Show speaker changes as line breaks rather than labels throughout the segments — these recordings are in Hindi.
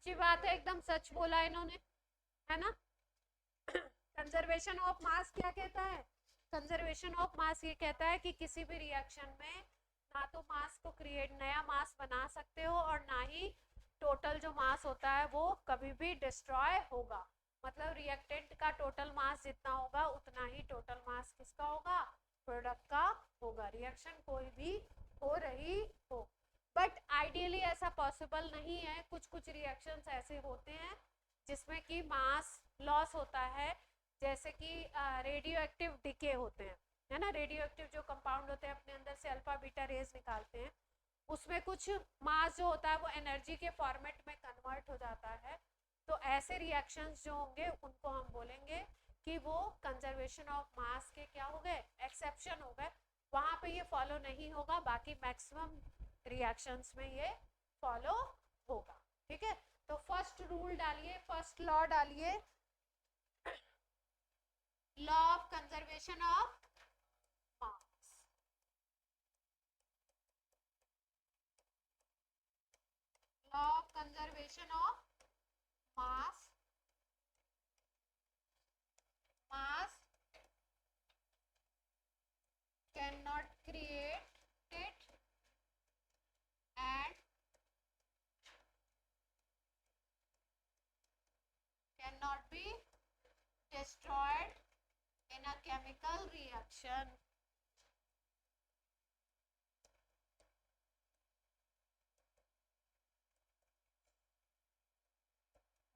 सच्ची बात है, एकदम सच बोला इन्होंने, है ना। कंजर्वेशन ऑफ मास क्या कहता है? कंजर्वेशन ऑफ मास ये कहता है कि किसी भी रिएक्शन में ना तो मास को क्रिएट, नया मास बना सकते हो, और ना ही टोटल जो मास होता है वो कभी भी डिस्ट्रॉय होगा। मतलब रिएक्टेंट का टोटल मास जितना होगा उतना ही टोटल मास किसका होगा? प्रोडक्ट का होगा, रिएक्शन कोई भी हो रही हो। बट आइडियली ऐसा पॉसिबल नहीं है। कुछ कुछ रिएक्शंस ऐसे होते हैं जिसमें कि मास लॉस होता है, जैसे कि रेडियो एक्टिव डिके होते हैं, है ना। रेडियो एक्टिव जो कंपाउंड होते हैं अपने अंदर से अल्फा बीटा रेज निकालते हैं, उसमें कुछ मास जो होता है वो एनर्जी के फॉर्मेट में कन्वर्ट हो जाता है। तो ऐसे रिएक्शंस जो होंगे उनको हम बोलेंगे कि वो कंजर्वेशन ऑफ मास के क्या हो गए? एक्सेप्शन हो गए। वहां पे ये फॉलो नहीं होगा, बाकी मैक्सिमम रिएक्शंस में ये फॉलो होगा। ठीक है, तो फर्स्ट रूल डालिए, फर्स्ट लॉ डालिए, law of conservation of mass. Law of conservation of mass, mass cannot create it and cannot be destroyed in a chemical reaction.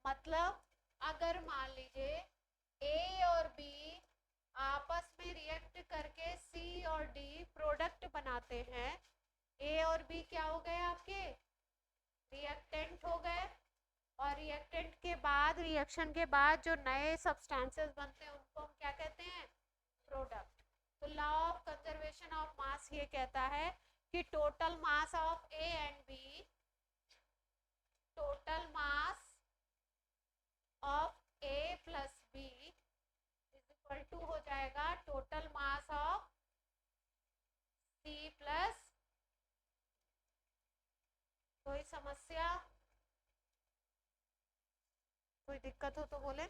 मतलब अगर मान लीजिए ए और बी आपस में रिएक्ट करके सी और डी प्रोडक्ट बनाते हैं, ए और बी क्या हो गए? आपके रिएक्टेंट हो गए, और रिएक्टेंट के बाद, रिएक्शन के बाद जो नए सब्सटेंसेस बनते हैं उनको हम क्या कहते हैं? प्रोडक्ट। तो law of conservation of mass ये कहता है कि total mass of A and B, total mass of A plus B is equal to हो जाएगा total mass of C plus. कोई समस्या, कोई दिक्कत हो तो बोले।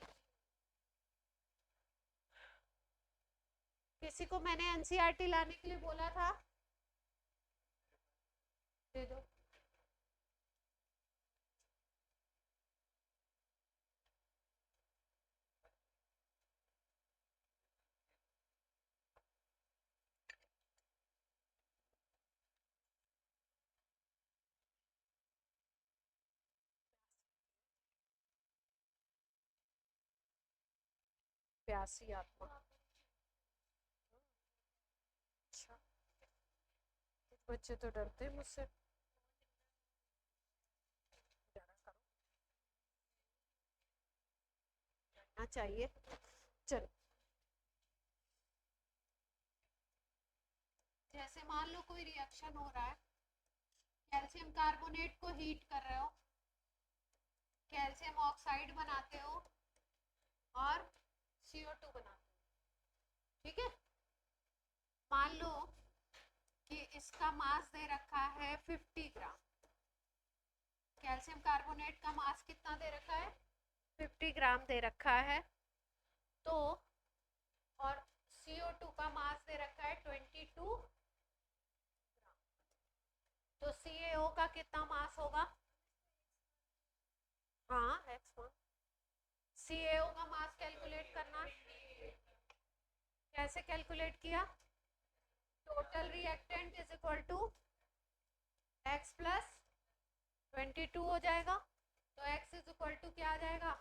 किसी को मैंने एनसीईआरटी लाने के लिए बोला था? दे दो। प्यासी आत्मा। अच्छा, बच्चे तो डरते हैं मुझसे। डरा करो, डरना चाहिए। चलो, जैसे मान लो कोई रिएक्शन हो रहा है, कैल्शियम कार्बोनेट को हीट कर रहे हो, कैल्शियम ऑक्साइड बनाते हो और CO2 बनाते हो। ठीक है, मान लो कि इसका मास दे रखा है 50 ग्राम, कैल्शियम कार्बोनेट का मास कितना दे रखा है? 50 ग्राम दे रखा है। तो और CO2 का मास दे रखा है 22 ग्राम। तो CaO का कितना मास होगा? हाँ, X1। CaO का मास कैलकुलेट करना, कैसे कैलकुलेट किया? Total reactant is equal to X plus 22 हो जाएगा। तो X इज इक्वल टू क्या आ जाएगा?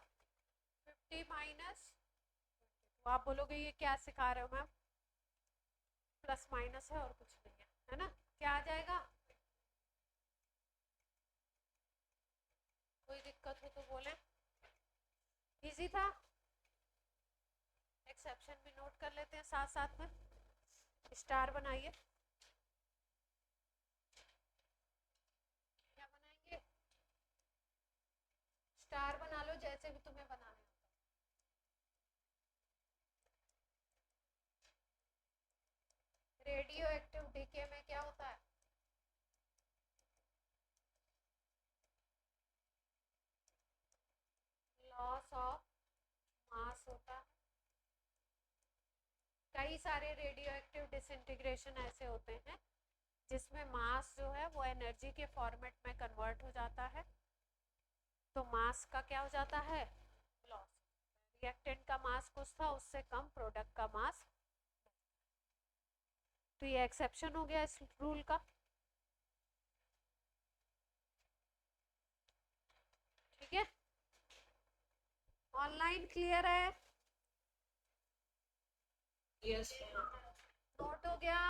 50 माइनस। तो आप बोलोगे ये क्या सिखा रहे हो मैम, प्लस माइनस है और कुछ नहीं है ना। क्या आ जाएगा? कोई दिक्कत हो तो बोले। इजी था, एक्सेप्शन भी नोट कर लेते हैं साथ साथ में। स्टार बनाइए। क्या बनाएंगे? स्टार बना लो, जैसे भी तुम्हें बनाना है। रेडियो एक्टिव डीके में क्या होता है? होता है। कई सारे रेडियो एक्टिव डिसइंटीग्रेशन ऐसे होते हैं जिसमें मास जो है वो एनर्जी के फॉर्मेट में कन्वर्ट हो जाता है, तो मास का क्या हो जाता है, लॉस। रिएक्टेंट का मास कुछ था, उससे कम प्रोडक्ट का मास। तो ये एक्सेप्शन हो गया इस रूल का। ठीक है, ऑनलाइन क्लियर है?
यस।
नोट हो गया?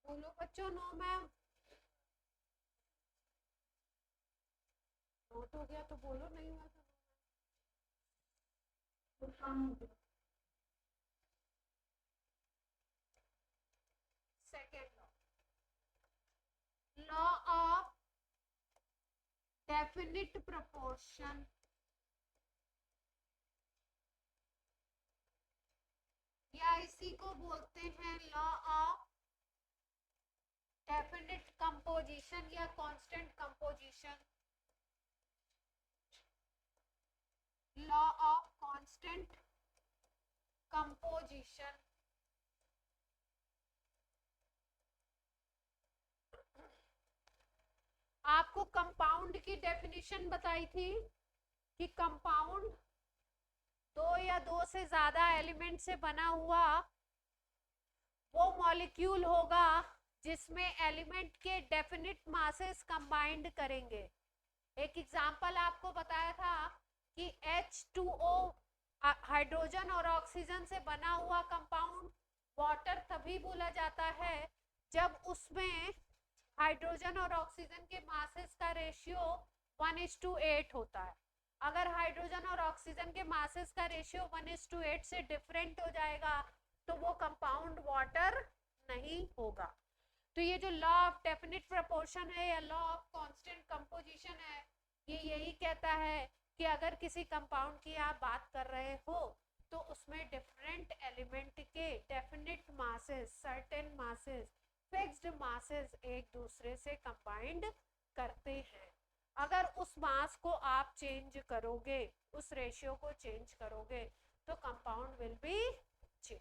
बोलो बच्चों, नो मैम? नोट हो गया तो बोलो, नहीं हुआ तो second law of definite proportion, या इसी को बोलते हैं लॉ ऑफ डेफिनिट कंपोजिशन या constant composition, law of constant composition. आपको कंपाउंड की डेफिनेशन बताई थी कि कंपाउंड दो या दो से ज्यादा एलिमेंट से बना हुआ वो मॉलिक्यूल होगा जिसमें एलिमेंट के डेफिनिट मासेस कंबाइंड करेंगे। एक एग्जांपल आपको बताया था कि H2O हाइड्रोजन और ऑक्सीजन से बना हुआ कंपाउंड वाटर तभी बोला जाता है जब उसमें हाइड्रोजन और ऑक्सीजन के मासेस का रेशियो 1:8 होता है। अगर हाइड्रोजन और ऑक्सीजन के मासेस का रेशियो 1:8 से डिफरेंट हो जाएगा तो वो कंपाउंड वाटर नहीं होगा। तो ये जो लॉ ऑफ डेफिनिट प्रोपोर्शन है या लॉ ऑफ कांस्टेंट कंपोजिशन है, ये यही कहता है कि अगर किसी कंपाउंड की आप बात कर रहे हो तो उसमें डिफरेंट एलिमेंट के definite masses, certain masses, fixed masses एक दूसरे से कंबाइंड करते हैं। अगर उस मास को आप चेंज करोगे, उस रेशियो को चेंज करोगे तो कंपाउंड विल बी चेंज।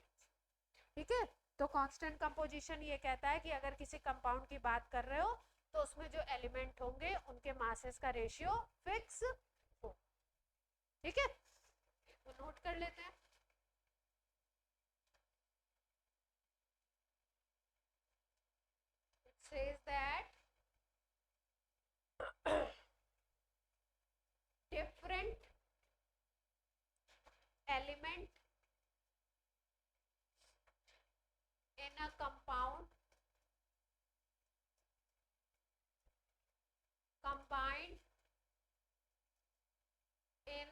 ठीक है, तो कांस्टेंट कंपोजिशन ये कहता है कि अगर किसी कंपाउंड की बात कर रहे हो तो उसमें जो एलिमेंट होंगे उनके मासेस का रेशियो फिक्स हो। ठीक है, तो नोट कर लेते हैं। It says that different element in a compound combined in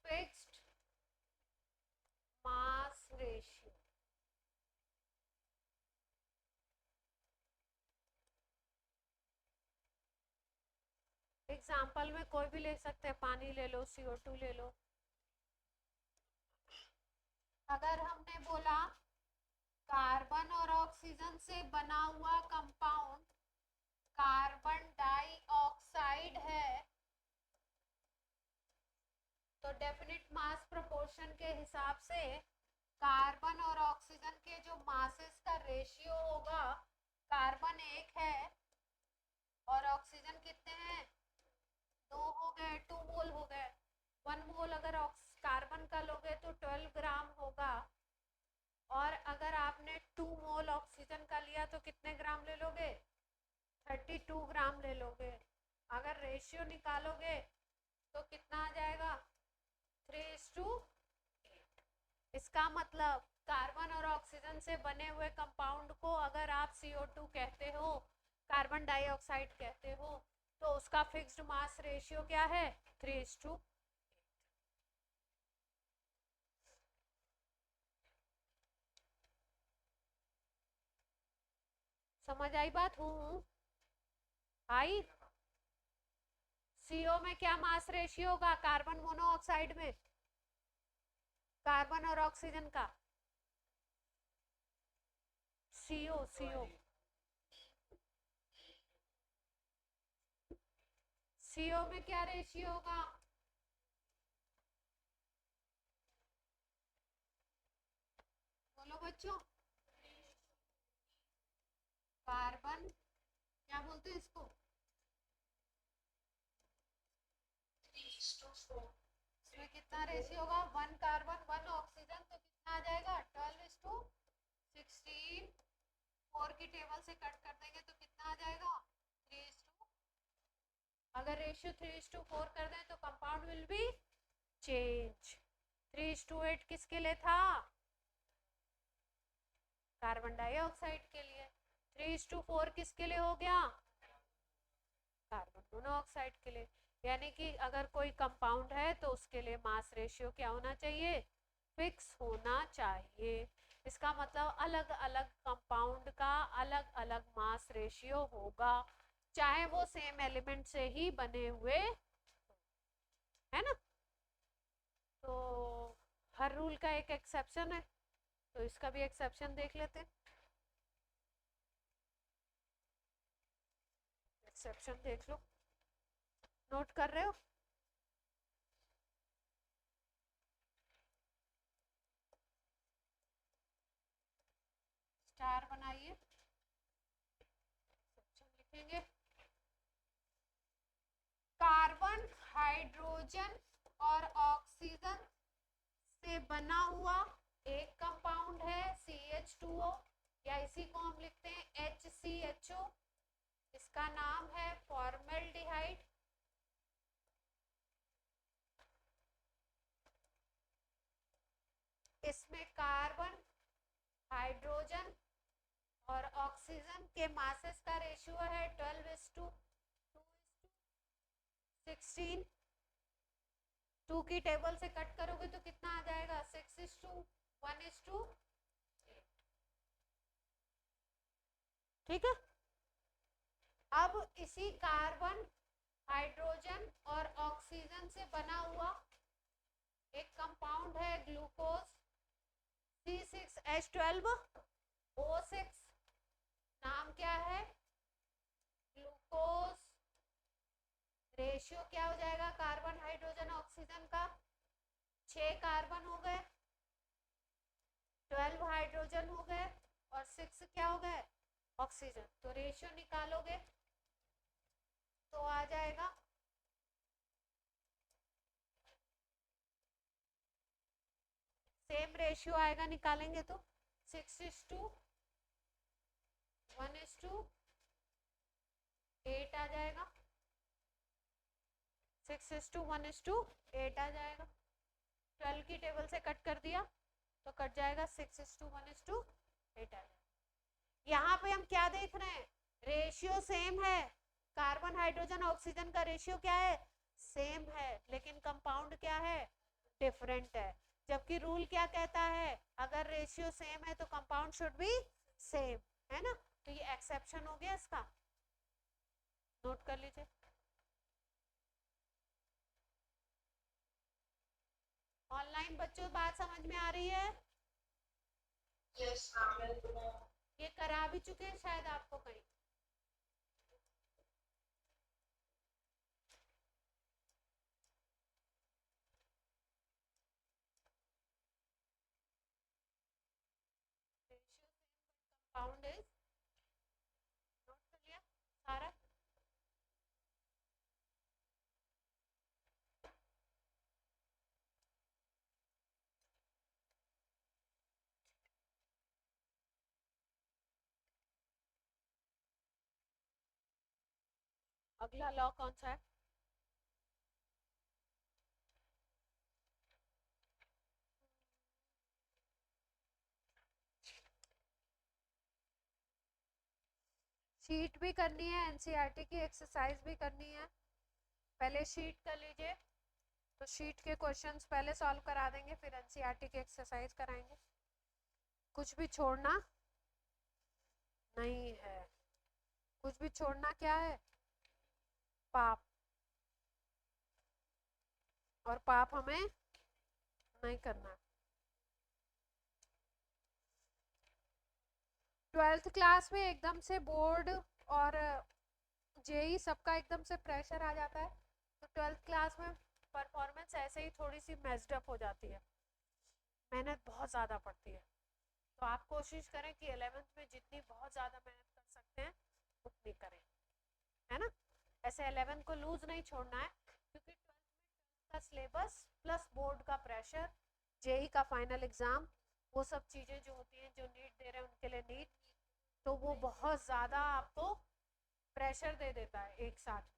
fixed mass ratio. Example में कोई भी ले सकते हैं, पानी ले लो, CO2 ले लो। अगर हमने बोला कार्बन और ऑक्सीजन से बना हुआ कंपाउंड कार्बन डाइऑक्साइड है तो डेफिनिट मास प्रोपोर्शन के हिसाब से कार्बन और ऑक्सीजन के जो मासेस का रेशियो होगा, कार्बन 1 है और ऑक्सीजन कितने हैं, 2 हो गए, 2 मोल हो गए। 1 मोल अगर कार्बन का लोगे तो 12 ग्राम होगा, और अगर आपने 2 मोल ऑक्सीजन का लिया तो कितने ग्राम ले लोगे, 32 ग्राम ले लोगे। अगर रेशियो निकालोगे तो कितना आ जाएगा, 3:8। इसका मतलब कार्बन और ऑक्सीजन से बने हुए कंपाउंड को अगर आप CO2 कहते हो, कार्बन डाइऑक्साइड कहते हो, तो उसका फिक्स्ड मास रेशियो क्या है, 3:8। समझ आई बात? हूँ आई? CO में क्या मास रेशियो होगा, कार्बन मोनोऑक्साइड में, कार्बन और ऑक्सीजन का, CO सीओ में क्या रेशियो होगा? बोलो बच्चों। कार्बन क्या बोलते हैं इसको? 3:4। इसमें कितना रेशियो होगा? 1 कार्बन 1 ऑक्सीजन, तो कितना आ जाएगा? 12:16। 4 की टेबल से कट कर देंगे तो कितना आ जाएगा? 3:। अगर रेशियो 3:4 कर दें तो कंपाउंड विल बी चेंज। 3:8 किसके लिए था? कार्बन डाइऑक्साइड के लिए। 3:4 किसके लिए हो गया? कार्बन मोनोऑक्साइड के लिए। यानी कि अगर कोई कंपाउंड है तो उसके लिए मास रेशियो क्या होना चाहिए? फिक्स होना चाहिए। इसका मतलब अलग अलग कंपाउंड का अलग अलग मास रेशियो होगा, चाहे वो सेम एलिमेंट से ही बने हुए, है ना। तो हर रूल का एक एक्सेप्शन है, तो इसका भी एक्सेप्शन देख लेते हैं। एक्सेप्शन देख लो, नोट कर रहे हो? स्टार बनाइए, लिखेंगे कार्बन हाइड्रोजन और ऑक्सीजन से बना हुआ एक कंपाउंड है CH2O, या इसी को हम लिखते हैं HCHO। इसका नाम है फॉर्मेल्डिहाइड। इसमें कार्बन हाइड्रोजन और ऑक्सीजन के मासेस का रेशियो है 12:2:16। 2 की टेबल से कट करोगे तो कितना आ जाएगा? 6:1:8। ठीक है। अब इसी कार्बन हाइड्रोजन और ऑक्सीजन से बना हुआ एक कंपाउंड है ग्लूकोज C6H12O6। नाम क्या है? ग्लूकोज। रेशियो क्या हो जाएगा कार्बन हाइड्रोजन ऑक्सीजन का? 6 कार्बन हो गए, 12 हाइड्रोजन हो गए और 6 क्या हो गए? ऑक्सीजन। तो रेशियो निकालोगे तो आ जाएगा सेम रेशियो आएगा, निकालेंगे तो 6:1:8 आ जाएगा। 6:1:8 आ जाएगा। 12 की टेबल से कट कर दिया तो कट जाएगा 6:1:8 आ जाएगा। यहाँ पे हम क्या देख रहे हैं? रेशियो सेम है, कार्बन हाइड्रोजन ऑक्सीजन का रेशियो क्या है? सेम है, लेकिन कंपाउंड क्या है? डिफरेंट है। जबकि रूल क्या कहता है? अगर रेशियो सेम है तो कंपाउंड शुड बी सेम, है ना। तो ये एक्सेप्शन हो गया इसका, नोट कर लीजिए। ऑनलाइन बच्चों बात समझ में आ रही है? Yes ma'am. ये करा भी चुके हैं शायद आपको कहीं। कंपाउंड इज, नोट कर लिया सारा? अगला लॉ कौन सा है? शीट भी करनी है, एनसीईआरटी की एक्सरसाइज भी करनी है। पहले शीट कर लीजिए, तो शीट के क्वेश्चंस पहले सॉल्व करा देंगे, फिर एनसीईआरटी की एक्सरसाइज कराएंगे। कुछ भी छोड़ना नहीं है, कुछ भी छोड़ना क्या है? पाप। और पाप हमें नहीं करना। 12th क्लास में एकदम से बोर्ड और जेई सबका एकदम से प्रेशर आ जाता है, तो 12th क्लास में परफॉर्मेंस ऐसे ही थोड़ी सी मेस्ड अप हो जाती है, मेहनत बहुत ज़्यादा पड़ती है। तो आप कोशिश करें कि 11th में जितनी बहुत ज़्यादा मेहनत कर सकते हैं उतनी करें, है ना। ऐसे 11th को लूज नहीं छोड़ना है, क्योंकि 12th का सिलेबस प्लस बोर्ड का प्रेशर, जेई का फाइनल एग्जाम, वो सब चीज़ें जो होती हैं, जो नीट दे रहे हैं उनके लिए नीट, तो वो बहुत ज़्यादा आपको प्रेशर दे देता है एक साथ।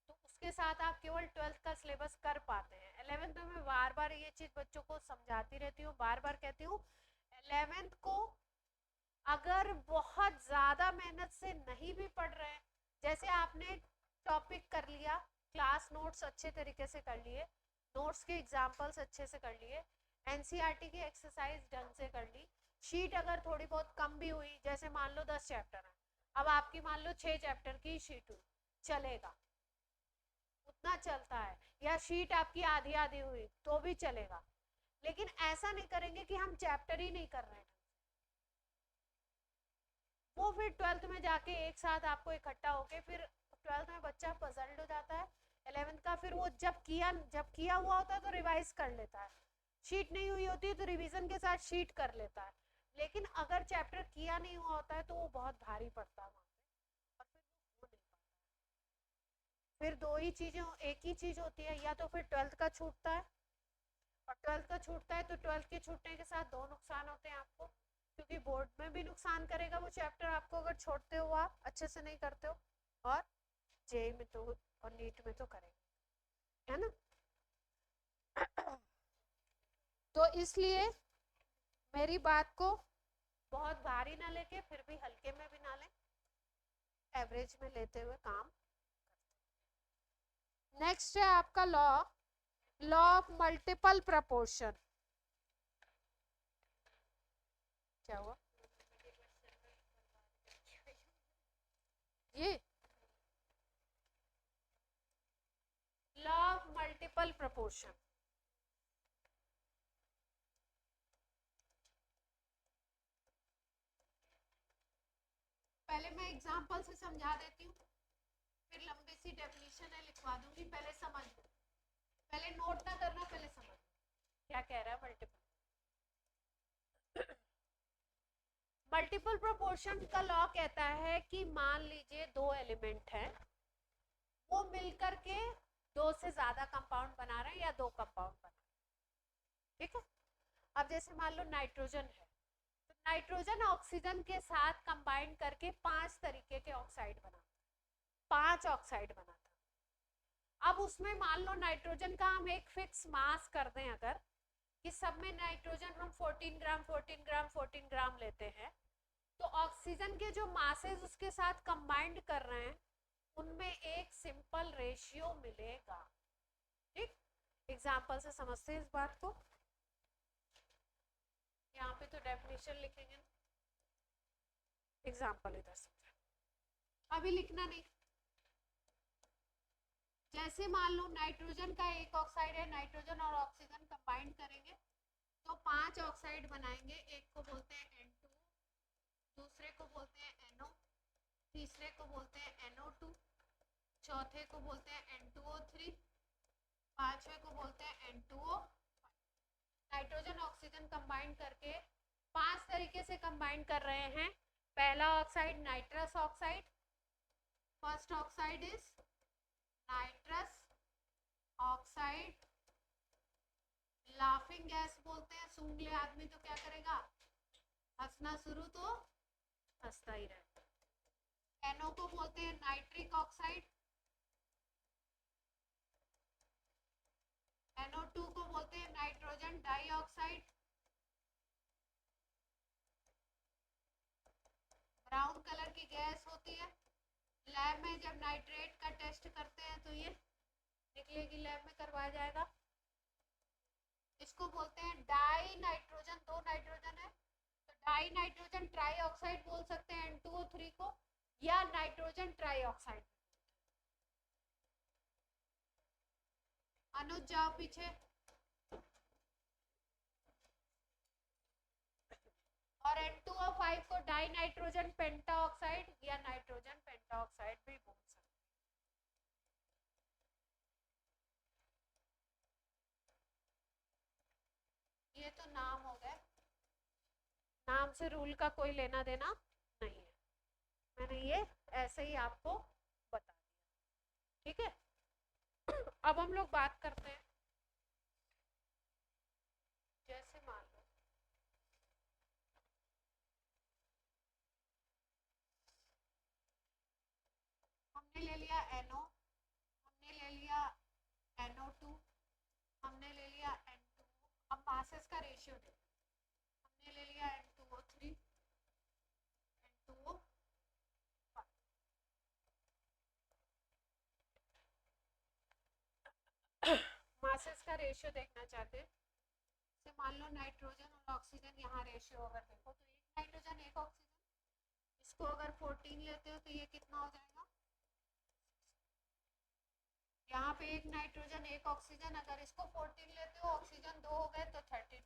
तो उसके साथ आप केवल 12th का सिलेबस कर पाते हैं। 11th में मैं बार बार ये चीज़ बच्चों को समझाती रहती हूँ, बार बार कहती हूँ, 11th को अगर बहुत ज़्यादा मेहनत से नहीं भी पढ़ रहे हैं, जैसे आपने टॉपिक कर लिया, क्लास नोट्स अच्छे तरीके से कर लिए, नोट्स के एग्जाम्पल्स अच्छे से कर लिए, एनसीईआरटी की एक्सरसाइज ढंग से कर ली, शीट अगर थोड़ी बहुत कम भी हुई, जैसे मान लो 10 चैप्टर है, अब आपकी मान लो 6 चैप्टर की शीट हुई, चलेगा, उतना चलता है, या शीट आपकी आधी आधी हुई तो भी चलेगा। लेकिन ऐसा नहीं करेंगे कि हम चैप्टर ही नहीं कर रहे हैं, वो फिर 12th में जाके एक साथ आपको इकट्ठा होके फिर 12th में बच्चा पजल्ड हो जाता है। 11th का फिर वो जब किया हुआ होता है तो रिवाइज कर लेता है, शीट नहीं हुई होती है तो रिवीजन के साथ शीट कर लेता है, लेकिन अगर चैप्टर किया नहीं हुआ होता है तो वो बहुत भारी पड़ता है वहाँ पे, और फिर वो हो नहीं पाता। फिर दो ही चीजें, एक ही चीज होती है, या तो फिर 12th का छूटता है, और 12th का छूटता है तो 12th के छूटने के साथ दो नुकसान होते हैं आपको, क्योंकि बोर्ड में भी नुकसान करेगा वो चैप्टर आपको अगर छोड़ते हो, आप अच्छे से नहीं करते हो, और जेई में तो और नीट में तो करेंगे, है ना। तो इसलिए मेरी बात को बहुत भारी ना लेके फिर भी हल्के में भी ना लें, एवरेज में लेते हुए काम। नेक्स्ट है आपका लॉ ऑफ मल्टीपल प्रपोर्शन। क्या हुआ ये लॉ ऑफ मल्टीपल प्रपोर्शन? पहले मैं एग्जांपल से समझा देती हूँ, फिर लंबी सी डेफिनेशन है लिखवा दूंगी, पहले समझ लो, पहले नोट ना करना, पहले समझ लो क्या कह रहा है मल्टीपल। मल्टीपल प्रोपोर्शन का लॉ कहता है कि मान लीजिए दो एलिमेंट हैं, वो मिलकर के दो से ज्यादा कंपाउंड बना रहे हैं या दो कंपाउंड बना रहे हैं, ठीक है। अब जैसे मान लो नाइट्रोजन है, तो नाइट्रोजन ऑक्सीजन के साथ कंबाइन करके 5 तरीके के ऑक्साइड बनाता है, 5 ऑक्साइड बनाता है। अब उसमें मान लो नाइट्रोजन का हम एक फिक्स मास कर दें, अगर कि सब में नाइट्रोजन हम 14 ग्राम 14 ग्राम 14 ग्राम लेते हैं, तो ऑक्सीजन के जो मासेस उसके साथ कंबाइंड कर रहे हैं उनमें एक सिंपल रेशियो मिलेगा, ठीक। एग्जांपल से समझते हैं इस बात को, यहाँ पे तो डेफिनेशन लिखेंगे ना, एग्जांपल इधर से अभी लिखना नहीं। जैसे मान लो नाइट्रोजन का एक ऑक्साइड है, नाइट्रोजन और ऑक्सीजन कंबाइंड करेंगे तो 5 ऑक्साइड बनाएंगे, एक को बोलते हैं N2, दूसरे को बोलते हैं NO, तीसरे को बोलते हैं NO2, चौथे को बोलते हैं N2O3, पांचवे को बोलते हैं N2O। नाइट्रोजन ऑक्सीजन कंबाइन करके 5 तरीके से कंबाइन कर रहे हैं। पहला oxide nitrous oxide, first oxide is nitrous oxide, laughing gas बोलते हैं, सूंघ ले आदमी तो क्या करेगा, हंसना शुरू तो हंसता ही रहेगा। NO को बोलते हैं नाइट्रिक ऑक्साइड, NO2 को बोलते हैं नाइट्रोजन डाइऑक्साइड, ब्राउन कलर की गैस होती है, लैब में जब नाइट्रेट का टेस्ट करते हैं तो ये निकलेगी, लैब में करवाया जाएगा। इसको बोलते हैं डाई नाइट्रोजन, दो नाइट्रोजन है तो डाई नाइट्रोजन ट्राई ऑक्साइड बोल सकते हैं N2O3 को, या नाइट्रोजन ट्राई ऑक्साइड। अनुज जाओ पीछे। और N2O5 को डाई नाइट्रोजन पेंटाऑक्साइड या नाइट्रोजन पेंटाऑक्साइड भी बोल सकते हैं। तो नाम हो गए, नाम से रूल का कोई लेना देना नहीं है, मैंने ये ऐसे ही आपको बता दिया, ठीक है। अब हम लोग बात करते हैं, जैसे मान लो हमने ले लिया NO, हमने ले लिया NO2, हमने ले लिया N2, अब मासेस का रेशियो देखो, हमने ले लिया N2O3, N2O, मासेस का रेशियो देखना चाहते हैं, जैसे मान लो नाइट्रोजन और ऑक्सीजन, यहाँ रेशियो अगर देखो तो एक नाइट्रोजन एक ऑक्सीजन, इसको अगर 14 लेते हो तो ये कितना हो जाएगा, यहाँ पे एक नाइट्रोजन एक ऑक्सीजन, अगर इसको 14 लेते हो, ऑक्सीजन 2 हो गए तो 32,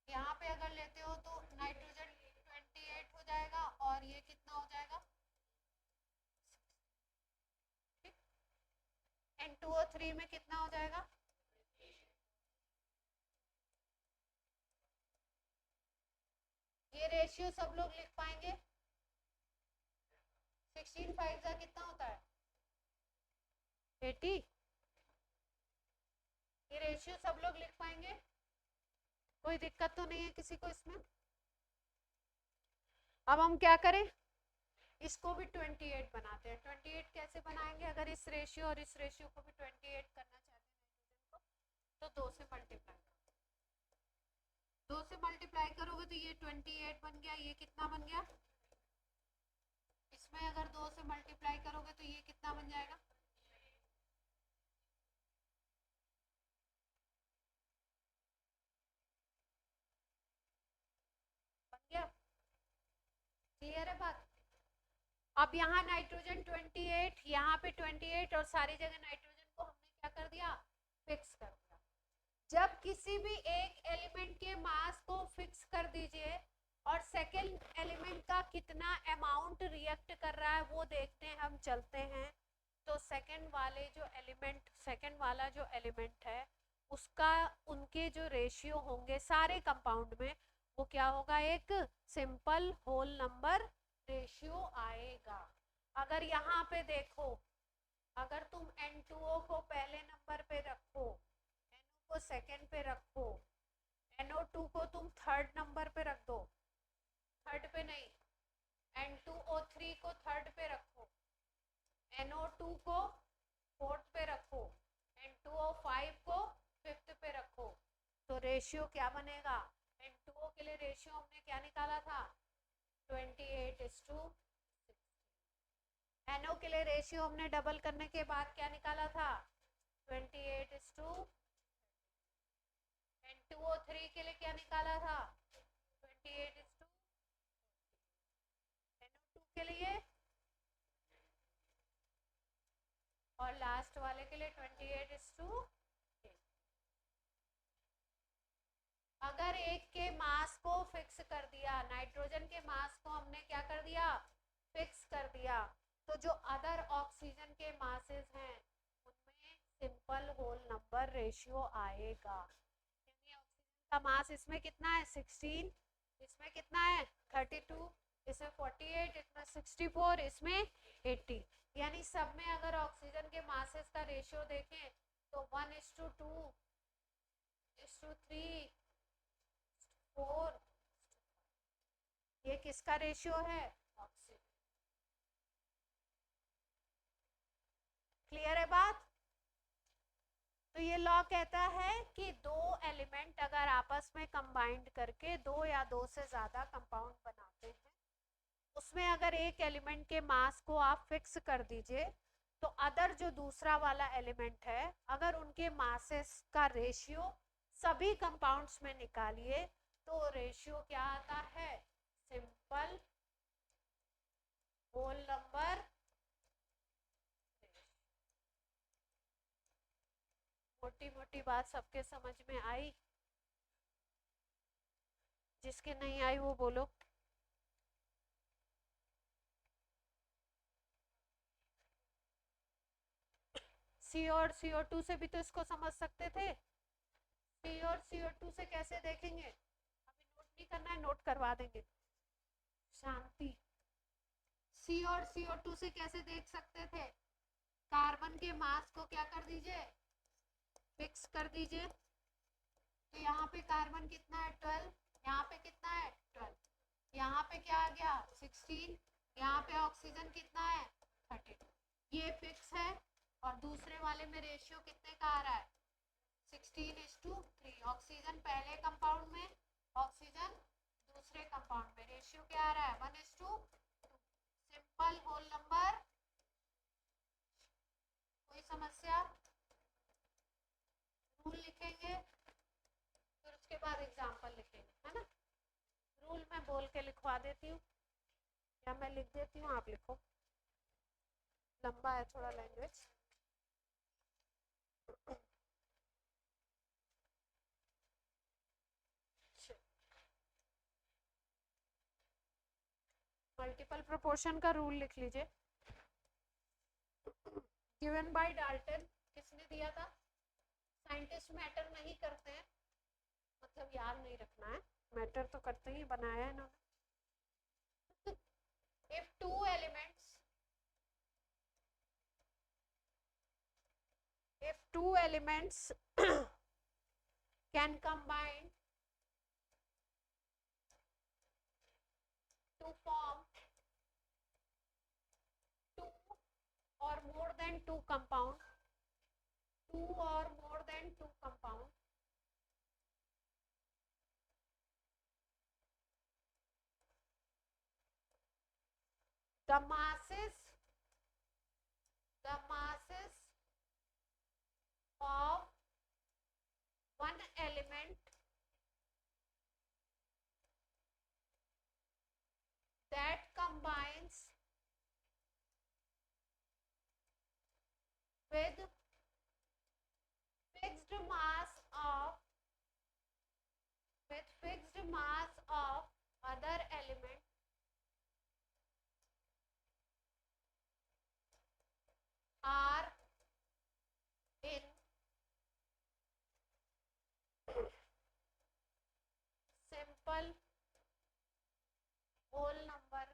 यहाँ पे अगर लेते हो तो नाइट्रोजन 28 हो जाएगा और ये कितना हो जाएगा, N2O3 में कितना हो जाएगा, ये रेशियो सब लोग लिख पाएंगे, 16 5 का कितना होता है 80, ये रेशियो सब लोग लिख पाएंगे, कोई दिक्कत तो नहीं है किसी को इसमें। अब हम क्या करें, इसको भी 28 बनाते हैं, 28 कैसे बनाएंगे, अगर इस रेशियो और इस रेशियो को भी 28 करना चाहते हैं तो 2 से मल्टीप्लाई, 2 से मल्टीप्लाई करोगे तो ये 28 बन गया, ये कितना बन गया, इसमें अगर 2 से मल्टीप्लाई करोगे तो ये कितना बन जाएगा, बन गया, क्लियर है बात। अब यहाँ नाइट्रोजन 28, यहाँ पे 28 और सारी जगह नाइट्रोजन को हमने क्या कर दिया, फिक्स कर दिया। जब किसी भी एक एलिमेंट के मास को फिक्स कर दीजिए और सेकेंड एलिमेंट का कितना अमाउंट रिएक्ट कर रहा है वो देखते हैं, हम चलते हैं तो सेकेंड वाला जो एलिमेंट है उसका, उनके जो रेशियो होंगे सारे कंपाउंड में, वो क्या होगा, एक सिंपल होल नंबर रेशियो आएगा। अगर यहाँ पे देखो, अगर तुम N2O को पहले नंबर पे रखो, NO को सेकंड पे रखो, NO2 को तुम थर्ड नंबर पे रख दो, थर्ड पे नहीं, N2O3 को थर्ड पे रखो, NO2 को फोर्थ पे रखो, N2O5 को फिफ्थ पे रखो, तो रेशियो क्या बनेगा, N2O के लिए रेशियो हमने क्या निकाला था 28:16, NO के लिए रेशियो हमने डबल करने के बाद क्या निकाला था 28:, N2O3 के लिए क्या निकाला था 28:, NO2 के लिए और लास्ट वाले के लिए 28:8। अगर एक के मास को फिक्स कर दिया, नाइट्रोजन के मास को हमने क्या कर दिया, फिक्स कर दिया, तो जो अदर ऑक्सीजन के मासेस हैं उनमें सिंपल होल नंबर रेशियो आएगा, क्योंकि ऑक्सीजन का मास इसमें कितना है 16, इसमें कितना है 32, इसमें 48, इसमें 64, इसमें 80, यानी सब में अगर ऑक्सीजन के मासेस का रेशियो देखें तो 1:2:3 4, ये किसका रेशियो है, ऑक्सीजन। क्लियर है बात। तो ये लॉ कहता है कि दो एलिमेंट अगर आपस में कंबाइंड करके दो या दो से ज्यादा कंपाउंड बनाते हैं, उसमें अगर एक एलिमेंट के मास को आप फिक्स कर दीजिए तो अदर जो दूसरा वाला एलिमेंट है, अगर उनके मासेस का रेशियो सभी कंपाउंड्स में निकालिए तो रेशियो क्या आता है, सिंपल होल नंबर। मोटी मोटी बात सबके समझ में आई, जिसके नहीं आई वो बोलो। सी और CO2 से भी तो इसको समझ सकते थे, सी और CO2 से कैसे देखेंगे? अभी नोट नहीं करना है, नोट करवा देंगे। शांति। सी और CO2 से कैसे देख सकते थे? कार्बन के मास को क्या कर दीजिए, फिक्स कर दीजिए। तो यहाँ पे कार्बन कितना है 12, यहाँ पे कितना है 12, यहाँ पे क्या आ गया 16, यहाँ पे ऑक्सीजन कितना है 32। ये फिक्स है। और दूसरे वाले में रेशियो कितने का आ रहा है 16:3। ऑक्सीजन पहले कंपाउंड में, ऑक्सीजन दूसरे कंपाउंड में, रेशियो क्या आ रहा है 1:2। Simple whole number. कोई समस्या? रूल लिखेंगे फिर उसके बाद एग्जांपल लिखेंगे, है ना। रूल मैं बोल के लिखवा देती हूँ या मैं लिख देती हूँ, आप लिखो, लंबा है थोड़ा लैंग्वेज। मल्टीपल प्रोपोर्शन का रूल लिख लीजिए। गिवन बाय डाल्टन, किसने दिया था? साइंटिस्ट मैटर नहीं करते हैं, मतलब याद नहीं रखना है, मैटर तो करते ही, बनाया है इन्होंने। if two elements can combine to form two or more than two compound, the masses of one element that combines with fixed mass of other element are in simple whole number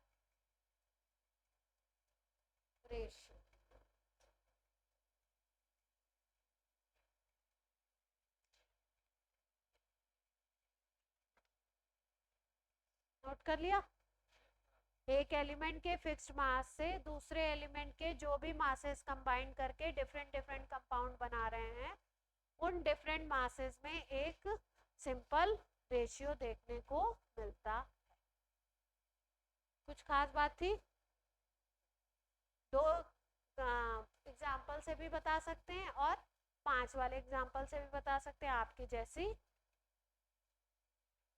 ratio। Note कर लिया? एक एलिमेंट के फिक्स्ड मास से दूसरे एलिमेंट के जो भी मासेस कंबाइन करके डिफरेंट डिफरेंट कंपाउंड बना रहे हैं, उन डिफरेंट मासेस में एक सिंपल रेशियो देखने को मिलता है। कुछ खास बात थी? दो एग्जाम्पल से भी बता सकते हैं और 5 वाले एग्जाम्पल से भी बता सकते हैं, आपकी जैसी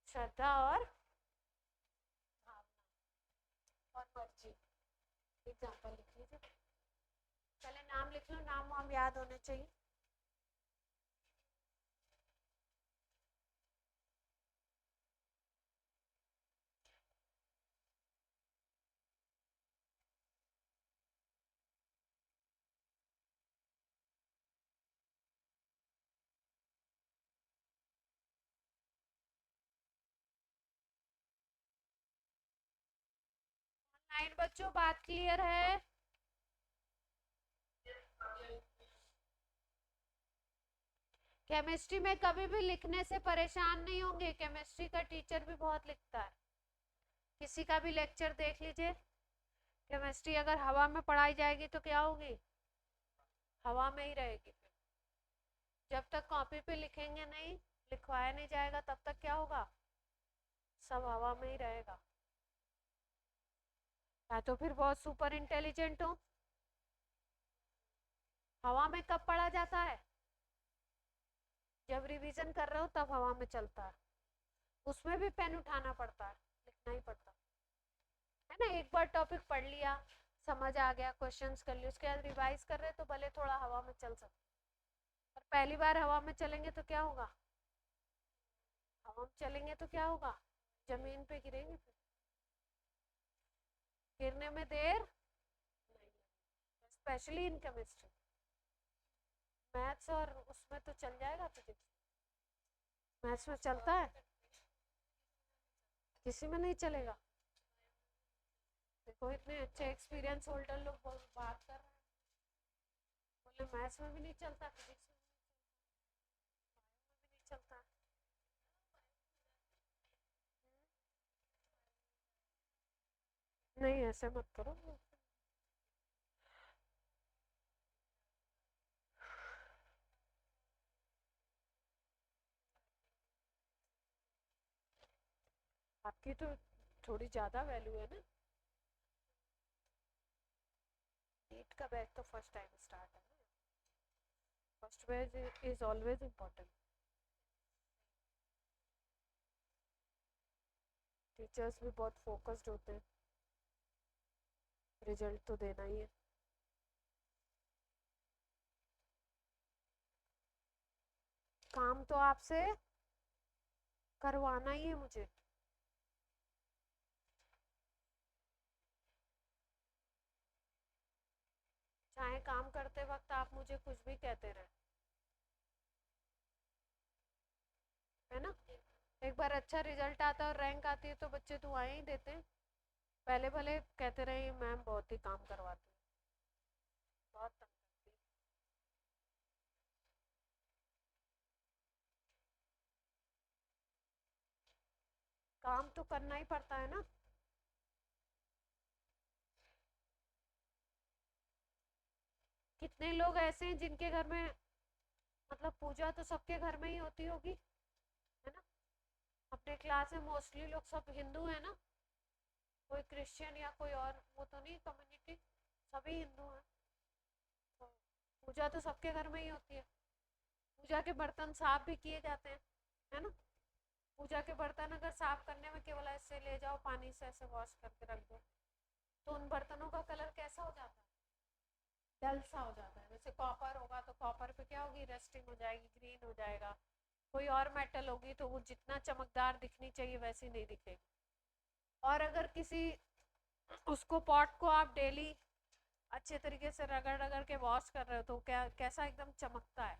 श्रद्धा और मर्जी। एग्जाम्पल लिख लीजिए, पहले नाम लिख लो, नाम वाम याद होने चाहिए। ऑनलाइन बच्चों बात क्लियर है? केमिस्ट्री में कभी भी लिखने से परेशान नहीं होंगे, केमिस्ट्री का टीचर भी बहुत लिखता है। किसी का भी लेक्चर देख लीजिए, केमिस्ट्री अगर हवा में पढ़ाई जाएगी तो क्या होगी, हवा में ही रहेगी। जब तक कॉपी पे लिखेंगे नहीं, लिखवाया नहीं जाएगा, तब तक क्या होगा, सब हवा में ही रहेगा। या तो फिर बहुत सुपर इंटेलिजेंट हो। हवा में कब पढ़ा जाता है, जब रिवीजन कर रहे हो तब हवा में चलता है, उसमें भी पेन उठाना पड़ता है, लिखना ही पड़ता है ना। एक बार टॉपिक पढ़ लिया, समझ आ गया, क्वेश्चंस कर लिए, उसके बाद रिवाइज कर रहे तो भले थोड़ा हवा में चल सकते, और पहली बार हवा में चलेंगे तो क्या होगा, हवा में चलेंगे तो क्या होगा, जमीन पे गिरेंगे, फिर गिरने में देर नहीं, स्पेशली इन केमिस्ट्री। मैथ्स और उसमें तो चल जाएगा फिजिक्स। मैथ्स में चलता है, किसी में नहीं चलेगा। देखो इतने अच्छे एक्सपीरियंस होल्डर लोग बात कर रहे हैं, बोले मैथ्स में भी नहीं चलता, फिजिक्स में भी नहीं चलता। नहीं ऐसे मत करो। आपकी तो थोड़ी ज्यादा वैल्यू है ना। नीट का बैच तो फर्स्ट टाइम स्टार्ट है ना, first batch is always important. Teachers भी बहुत फोकस्ड होते हैं, रिजल्ट तो देना ही है। काम तो आपसे करवाना ही है मुझे। चाहे काम करते वक्त आप मुझे कुछ भी कहते रहे, है ना। एक बार अच्छा रिजल्ट आता है और रैंक आती है तो बच्चे दुआएं ही देते हैं। पहले भले कहते रहे मैम बहुत ही काम करवाती है, बहुत तंग करती है। काम तो करना ही पड़ता है ना। कितने लोग ऐसे हैं जिनके घर में, मतलब पूजा तो सबके घर में ही होती होगी, है ना। अपने क्लास में मोस्टली लोग सब हिंदू है ना, कोई क्रिश्चियन या कोई और वो तो नहीं कम्युनिटी, सभी हिंदू हैं। तो पूजा तो सबके घर में ही होती है। पूजा के बर्तन साफ भी किए जाते हैं, है ना। पूजा के बर्तन अगर साफ करने में केवल ऐसे ले जाओ पानी से ऐसे वॉश करके रख दो, तो उन बर्तनों का कलर कैसा हो जाता है, डल सा हो जाता है। जैसे कॉपर होगा तो कॉपर पे क्या होगी, रस्टिंग हो जाएगी, ग्रीन हो जाएगा। कोई और मेटल होगी तो वो जितना चमकदार दिखनी चाहिए वैसी नहीं दिखेगी। और अगर किसी उसको पॉट को आप डेली अच्छे तरीके से रगड़ रगड़ के वॉश कर रहे हो तो क्या कैसा एकदम चमकता है,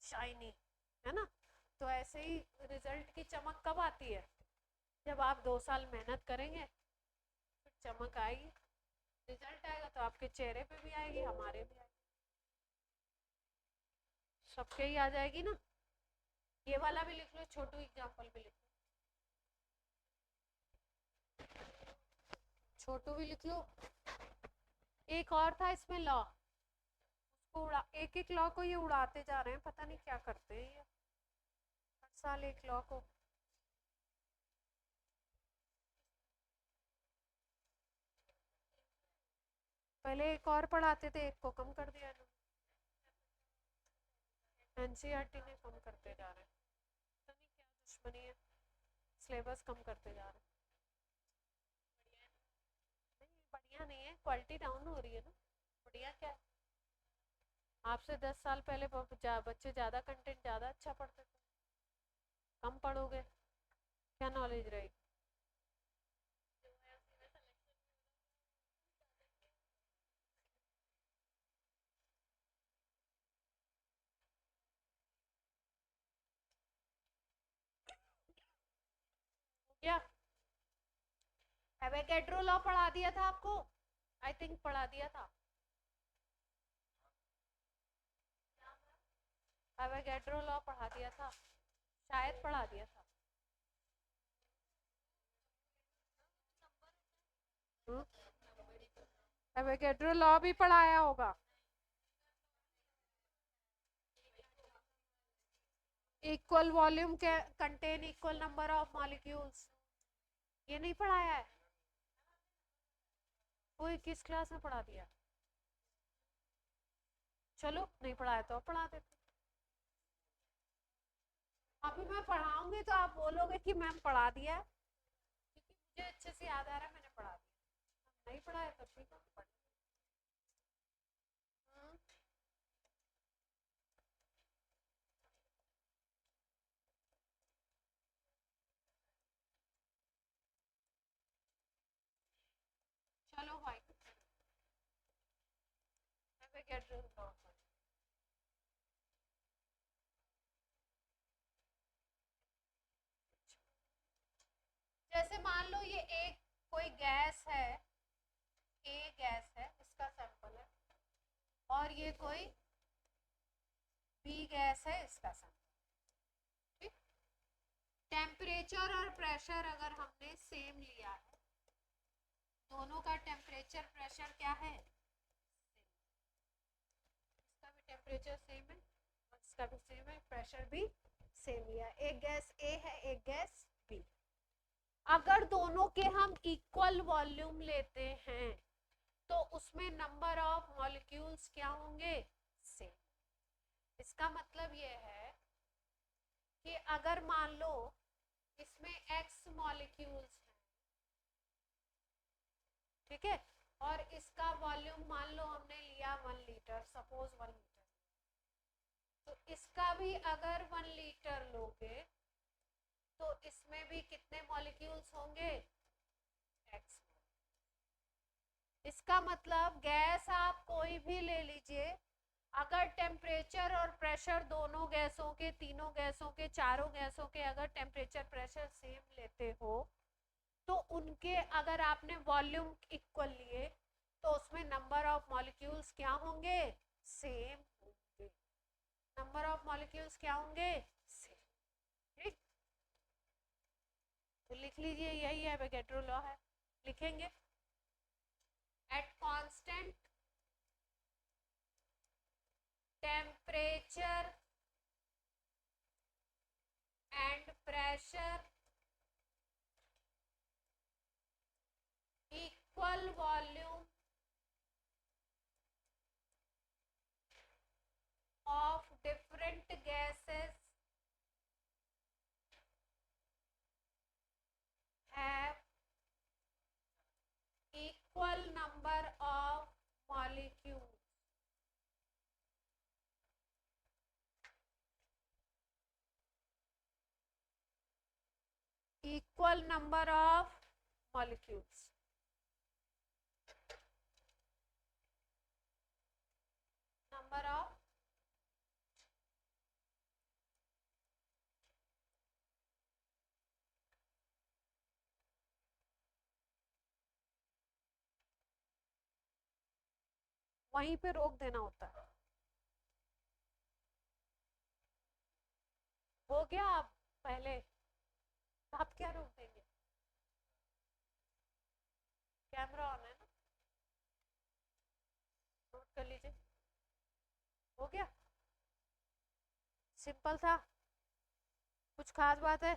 शाइनी, है ना। तो ऐसे ही रिजल्ट की चमक कब आती है, जब आप 2 साल मेहनत करेंगे फिर चमक आएगी। रिजल्ट आएगा तो आपके चेहरे पे भी आएगी, हमारे भी आएगी, सबके ही आ जाएगी ना। ये वाला भी लिख लो, छोटू एग्जाम्पल भी लिख लो, छोटू भी लिख लो। एक और था इसमें लॉ, उसको उड़ा, एक एक लॉ को ये उड़ाते जा रहे हैं, पता नहीं क्या करते हैं ये, हर साल एक लॉ को। पहले एक और पढ़ाते थे, एक को कम कर दिया इन्होंने, एनसीईआरटी ने कम करते जा रहे हैं, पता नहीं क्या दुश्मनी है, सिलेबस कम करते जा रहे हैं। नहीं बढ़िया नहीं है, क्वालिटी डाउन हो रही है ना। बढ़िया क्या है, आपसे 10 साल पहले बच्चे ज़्यादा कंटेंट ज़्यादा अच्छा पढ़ते थे, कम पढ़ोगे क्या नॉलेज रहेगी। क्या एवोगैड्रो लॉ पढ़ा दिया था आपको, आई थिंक पढ़ा दिया था। एवोगैड्रो लॉ पढ़ा दिया था, शायद पढ़ा दिया था। एवोगैड्रो लॉ भी पढ़ाया होगा। इक्वल वॉल्यूम के contain equal number of molecules, ये नहीं पढ़ाया है, वो किस क्लास में पढ़ा दिया। चलो नहीं पढ़ाया तो पढ़ा देते। अभी मैं पढ़ाऊंगी तो आप बोलोगे कि मैम पढ़ा दिया है, क्योंकि मुझे अच्छे से याद आ रहा है मैंने पढ़ा दिया। नहीं पढ़ाया तो ठीक है। हम्म, चलो भाई, एवोगैड्रो लॉ जैसे मान लो ये एक कोई गैस है, ए गैस है, इसका सैंपल है, और ये कोई बी गैस है, इसका सैंपल। ठीक, टेम्परेचर और प्रेशर अगर हमने सेम लिया है, दोनों का टेम्परेचर प्रेशर क्या है, इसका भी टेम्परेचर सेम है और इसका भी सेम है, प्रेशर भी सेम लिया। एक गैस ए है, एक गैस बी। अगर दोनों के हम इक्वल वॉल्यूम लेते हैं तो उसमें नंबर ऑफ मॉलिक्यूल्स क्या होंगे, सेम। इसका मतलब ये है कि अगर मान लो इसमें x मॉलिक्यूल्स हैं, ठीक है, और इसका वॉल्यूम मान लो हमने लिया 1 लीटर, सपोज 1 लीटर, तो इसका भी अगर 1 लीटर लोगे तो इसमें भी कितने मॉलिक्यूल्स होंगे, x। इसका मतलब गैस आप कोई भी ले लीजिए, अगर टेम्परेचर और प्रेशर दोनों गैसों के, तीनों गैसों के, चारों गैसों के अगर टेम्परेचर प्रेशर सेम लेते हो तो उनके अगर आपने वॉल्यूम इक्वल लिए तो उसमें नंबर ऑफ मॉलिक्यूल्स क्या होंगे, सेम होंगे। नंबर ऑफ मॉलिक्यूल्स क्या होंगे, सेम। ठीक, तो लिख लीजिए, यही है एवोगैड्रो लॉ है, लिखेंगे। At constant temperature and pressure, equal volume of different gases have equal number of molecules. Equal number of molecules. Number of वहीं पे रोक देना होता है। हो गया, आप पहले आप क्या रोक देंगे, कैमरा ऑन है ना, नोट कर लीजिए। हो गया, सिंपल था, कुछ खास बात है,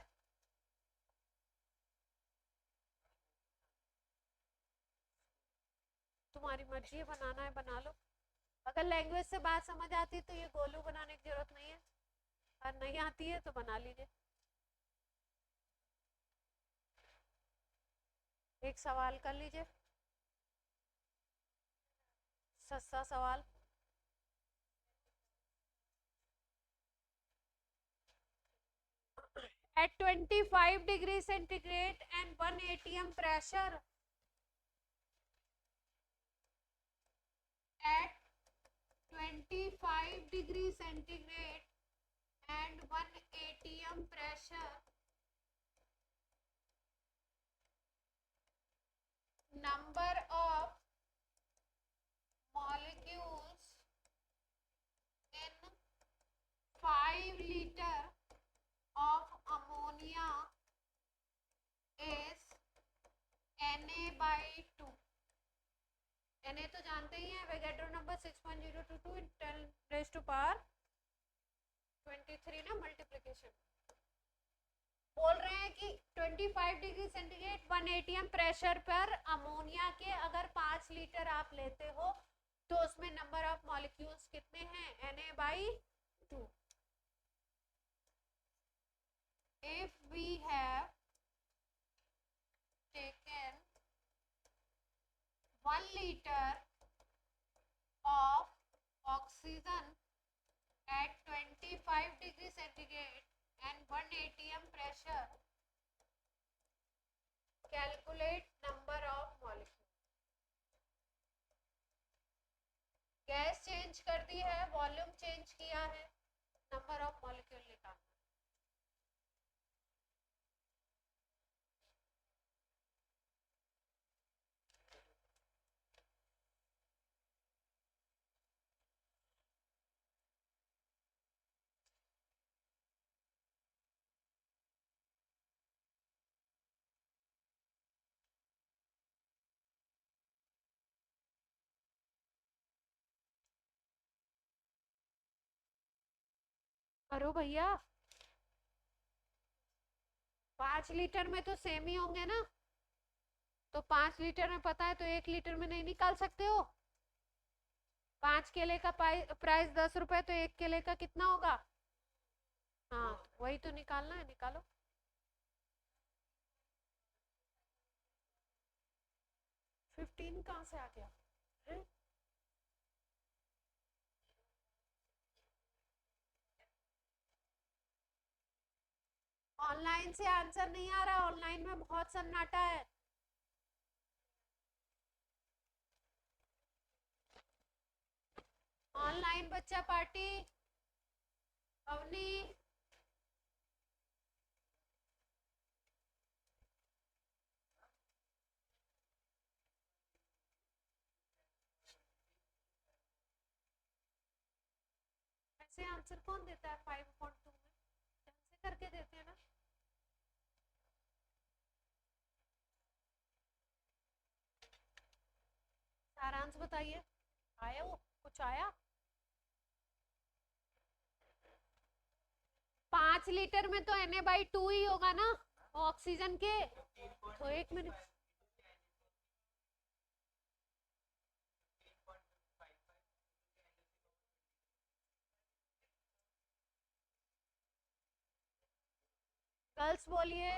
तुम्हारी मर्जी है, बनाना है बना लो। अगर लैंग्वेज से बात समझ आती है तो ये गोलू बनाने की जरूरत नहीं है, और नहीं आती है तो बना लीजिए। एक सवाल कर लीजिए, सस्ता सवाल। At 25 degree centigrade and 1 atm pressure, at 25 degree centigrade and 1 atm pressure, number of molecules in 5 liter of ammonia is Na/2। Na तो जानते ही हैं, एवोगैड्रो नंबर 6.022 × 10⁻23 ना, मल्टीप्लिकेशन। बोल रहे हैं कि 25 डिग्री सेंटीग्रेड 1 atm प्रेशर पर अमोनिया के अगर 5 लीटर आप लेते हो तो उसमें नंबर ऑफ मॉलिक्यूल्स कितने हैं, Na/2। If we have taken 1 liter of oxygen at 25 degree centigrade and 1 atm pressure, calculate number of molecules। Gas change कर दी है, वॉल्यूम चेंज किया है, नंबर ऑफ मॉलिक्यूल निकालना। अरे भैया 5 लीटर में तो सेम ही होंगे ना, तो 5 लीटर में पता है तो 1 लीटर में नहीं निकाल सकते हो? 5 केले का प्राइस 10 रुपए, तो 1 केले का कितना होगा? हाँ वही तो निकालना है, निकालो। फिफ्टीन कहाँ से आ गया है? ऑनलाइन से आंसर नहीं आ रहा, ऑनलाइन में बहुत सन्नाटा है। ऑनलाइन बच्चा पार्टी, अवनी ऐसे आंसर कौन देता है 5.2 में? ढंग से करके देते हैं ना। सारांश बताइए, आया वो कुछ आया? 5 लीटर में तो Na/2 ही होगा ना ऑक्सीजन के। तो 1 मिनट, गर्ल्स बोलिए।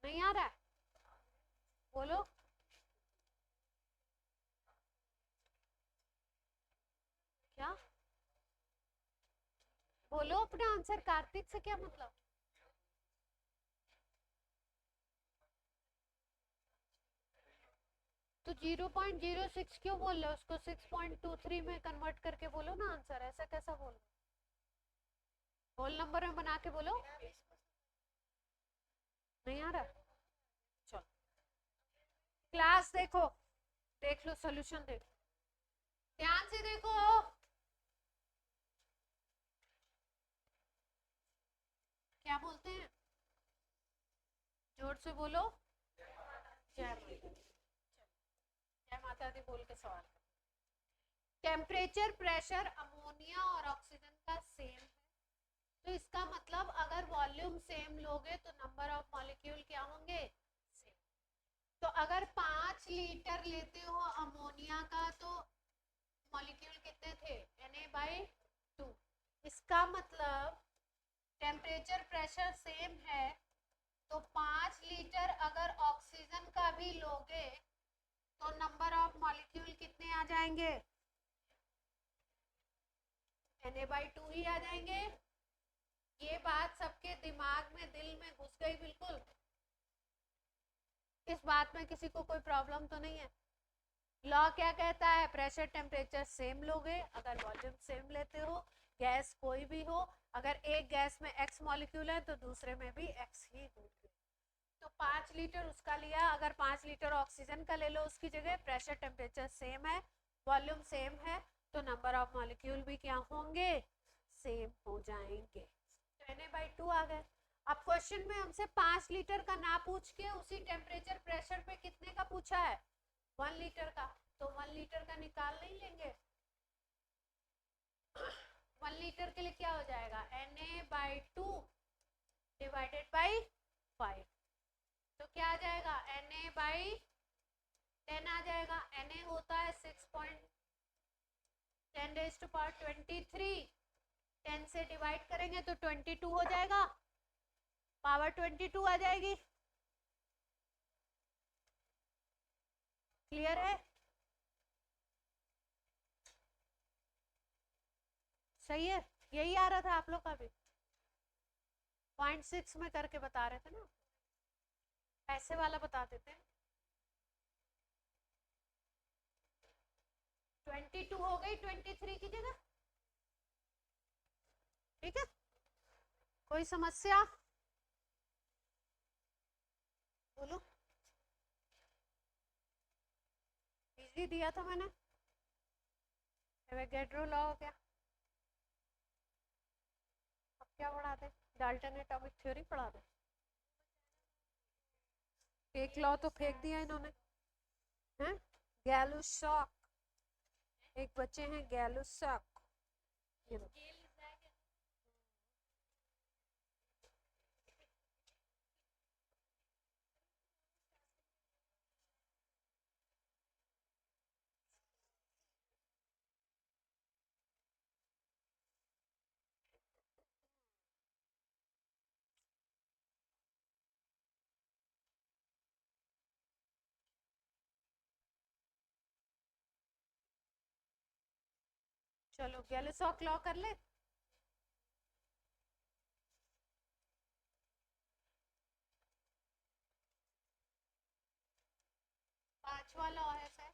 नहीं आ रहा है, बोलो। क्या बोलो अपना आंसर, कार्तिक से क्या मतलब? तो 0.06 क्यों बोल रहे हो? उसको 6.23 में कन्वर्ट करके बोलो ना आंसर, ऐसा कैसा बोल? होल नंबर में बना के बोलो। नहीं आ रहा, चलो क्लास देखो, देख लो सोल्यूशन, देखो ध्यान से देखो। क्या बोलते हैं, जोर से बोलो। जय माता दी, जय माता दी बोल के सवाल। टेम्परेचर प्रेशर अमोनिया और ऑक्सीजन का सेम है, तो इसका मतलब अगर वॉल्यूम सेम लोगे तो नंबर ऑफ मॉलिक्यूल क्या होंगे? सेम। तो अगर 5 लीटर लेते हो अमोनिया का तो मॉलिक्यूल कितने थे? Na/2। इसका मतलब टेम्परेचर प्रेशर सेम है, तो 5 लीटर अगर ऑक्सीजन का भी लोगे तो नंबर ऑफ मॉलिक्यूल कितने आ जाएंगे? Na/2 ही आ जाएंगे। ये बात सबके दिमाग में, दिल में घुस गई बिल्कुल? इस बात में किसी को कोई प्रॉब्लम तो नहीं है? लॉ क्या कहता है? प्रेशर टेम्परेचर सेम लोगे अगर वॉल्यूम सेम लेते हो, गैस कोई भी हो, अगर एक गैस में x मॉलिक्यूल है तो दूसरे में भी x ही होंगे। तो 5 लीटर उसका लिया, अगर 5 लीटर ऑक्सीजन का ले लो उसकी जगह, प्रेशर टेम्परेचर सेम है, वॉल्यूम सेम है, तो नंबर ऑफ मॉलिक्यूल भी क्या होंगे? सेम हो जाएंगे। तो Na/2 आ गए। अब क्वेश्चन में हमसे 5 लीटर का ना पूछ के उसी टेम्परेचर प्रेशर पे कितने का पूछा है? 1 लीटर का, तो 1 लीटर का निकाल नहीं लेंगे? 1 लीटर के लिए क्या हो जाएगा? Na/2 डिवाइडेड बाई 5, तो क्या आ जाएगा? Na/10 आ जाएगा। Na होता है 6.10⁻23, 10 से डिवाइड करेंगे तो 22 हो जाएगा, पावर 22 आ जाएगी। क्लियर है? सही है, यही आ रहा था आप लोग का भी। 0.6 में करके बता रहे थे ना, ऐसे वाला बता देते हैं। 22 हो गई 23 की जगह, ठीक है? कोई समस्या बोलो। इजी दिया था मैंने, एवोगैड्रो लॉ हो गया। अब क्या पढ़ा दे? डाल्टन एटॉमिक थ्योरी पढ़ा दे। एक लॉ तो फेंक दिया इन्होंने, हैं? गैलो शॉक एक बच्चे हैं गैलुसॉक, ये लो। चलो गैलुसॉक लॉ कर ले। पांचवा लॉ है सर।